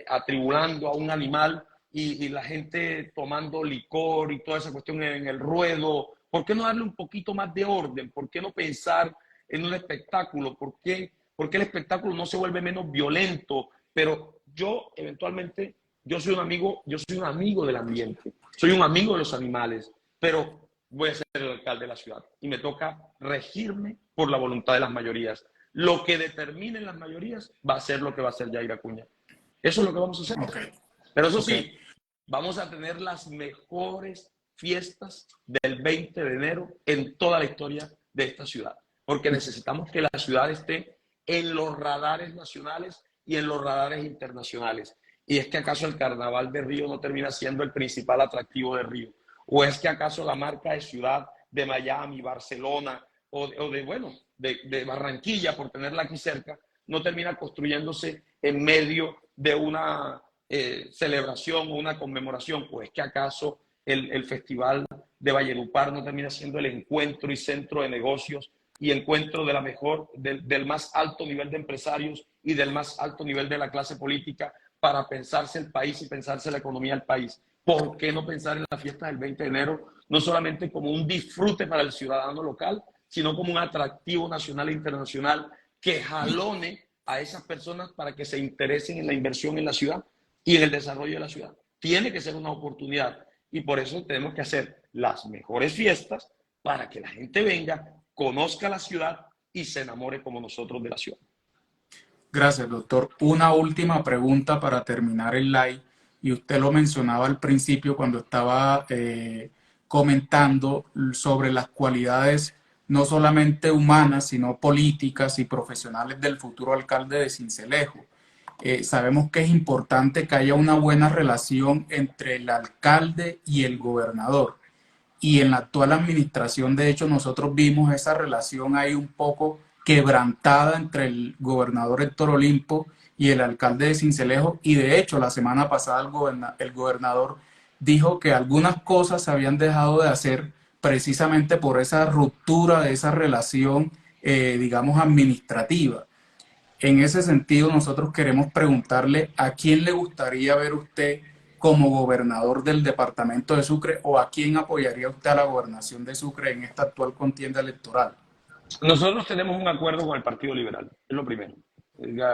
atribulando a un animal y la gente tomando licor y toda esa cuestión en el ruedo? ¿Por qué no darle un poquito más de orden? ¿Por qué no pensar en un espectáculo? ¿Por qué el espectáculo no se vuelve menos violento? Pero yo eventualmente, yo soy un amigo del ambiente, soy un amigo de los animales, pero voy a ser el alcalde de la ciudad y me toca regirme por la voluntad de las mayorías. Lo que determinen las mayorías va a ser lo que va a hacer Yair Acuña. Eso es lo que vamos a hacer. Okay. Pero eso sí, vamos a tener las mejores fiestas del 20 de enero en toda la historia de esta ciudad, porque necesitamos que la ciudad esté en los radares nacionales y en los radares internacionales. ¿Y es que acaso el carnaval de Río no termina siendo el principal atractivo de Río? ¿O es que acaso la marca de ciudad de Miami, Barcelona o de Barranquilla, por tenerla aquí cerca, no termina construyéndose en medio de una celebración o una conmemoración? ¿O es que acaso el Festival de Valledupar no termina siendo el encuentro y centro de negocios y encuentro de la mejor, del más alto nivel de empresarios y del más alto nivel de la clase política para pensarse el país y pensarse la economía del país? ¿Por qué no pensar en la fiesta del 20 de enero no solamente como un disfrute para el ciudadano local, sino como un atractivo nacional e internacional que jalone a esas personas para que se interesen en la inversión en la ciudad y en el desarrollo de la ciudad? Tiene que ser una oportunidad y por eso tenemos que hacer las mejores fiestas para que la gente venga, conozca la ciudad y se enamore como nosotros de la ciudad. Gracias, doctor. Una última pregunta para terminar el live, y usted lo mencionaba al principio cuando estaba comentando sobre las cualidades no solamente humanas, sino políticas y profesionales del futuro alcalde de Sincelejo. Sabemos que es importante que haya una buena relación entre el alcalde y el gobernador. Y en la actual administración, de hecho, nosotros vimos esa relación ahí un poco quebrantada entre el gobernador Héctor Olimpo y el alcalde de Sincelejo. Y de hecho, la semana pasada el gobernador dijo que algunas cosas se habían dejado de hacer precisamente por esa ruptura de esa relación, digamos, administrativa. En ese sentido, nosotros queremos preguntarle a quién le gustaría ver usted como gobernador del departamento de Sucre, o a quién apoyaría usted a la gobernación de Sucre en esta actual contienda electoral. Nosotros tenemos un acuerdo con el Partido Liberal, es lo primero.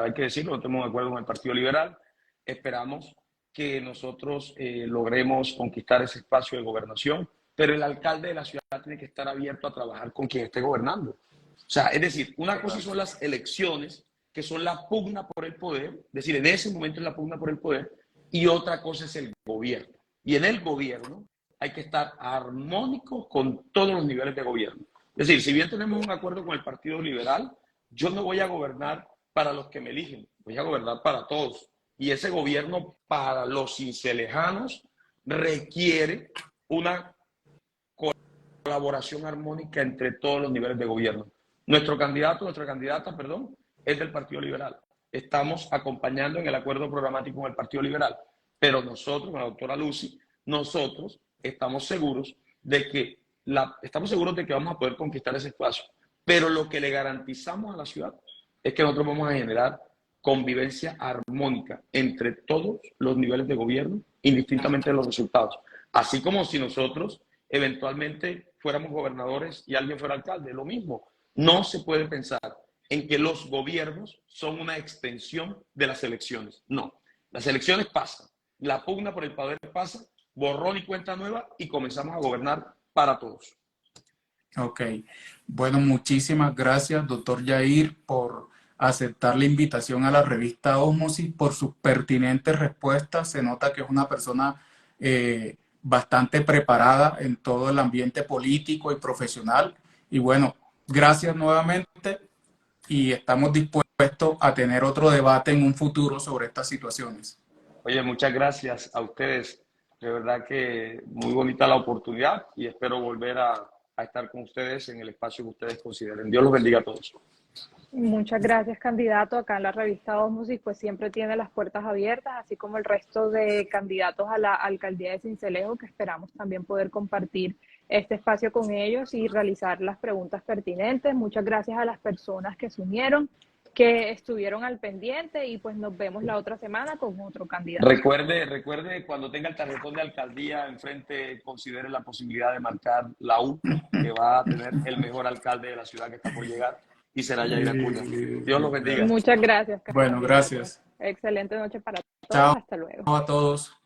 Hay que decirlo, tenemos un acuerdo con el Partido Liberal. Esperamos que nosotros logremos conquistar ese espacio de gobernación. pero el alcalde de la ciudad tiene que estar abierto a trabajar con quien esté gobernando. O sea, es decir, una cosa son las elecciones, que son la pugna por el poder, es decir, en ese momento es la pugna por el poder, y otra cosa es el gobierno. Y en el gobierno hay que estar armónico con todos los niveles de gobierno. Es decir, si bien tenemos un acuerdo con el Partido Liberal, yo no voy a gobernar para los que me eligen, voy a gobernar para todos. Y ese gobierno para los cincelejanos requiere una colaboración armónica entre todos los niveles de gobierno. Nuestra candidata, es del Partido Liberal. Estamos acompañando en el acuerdo programático con el Partido Liberal. Pero nosotros, con la doctora Lucy, nosotros estamos seguros de que vamos a poder conquistar ese espacio. Pero lo que le garantizamos a la ciudad es que nosotros vamos a generar convivencia armónica entre todos los niveles de gobierno, indistintamente de los resultados. Así como si nosotros eventualmente fuéramos gobernadores y alguien fuera alcalde, lo mismo. No se puede pensar en que los gobiernos son una extensión de las elecciones. No, las elecciones pasan, la pugna por el poder pasa, borrón y cuenta nueva y comenzamos a gobernar para todos. Ok, bueno, muchísimas gracias, doctor Yair, por aceptar la invitación a la revista Ósmosis, por sus pertinentes respuestas. Se nota que es una persona bastante preparada en todo el ambiente político y profesional. Y bueno, gracias nuevamente y estamos dispuestos a tener otro debate en un futuro sobre estas situaciones. Oye, muchas gracias a ustedes. De verdad que muy bonita la oportunidad y espero volver a estar con ustedes en el espacio que ustedes consideren. Dios los bendiga a todos. Muchas gracias, candidato. Acá en la revista Ósmosis pues siempre tiene las puertas abiertas, así como el resto de candidatos a la alcaldía de Sincelejo, que esperamos también poder compartir este espacio con ellos y realizar las preguntas pertinentes. Muchas gracias a las personas que se unieron, que estuvieron al pendiente y pues nos vemos la otra semana con otro candidato. Recuerde cuando tenga el tarjetón de alcaldía enfrente, considere la posibilidad de marcar la U, que va a tener el mejor alcalde de la ciudad que está por llegar. Y será Yair Acuña. Dios los bendiga. Muchas gracias. Bueno, gracias. Excelente noche para todos. Chao Hasta luego. a todos.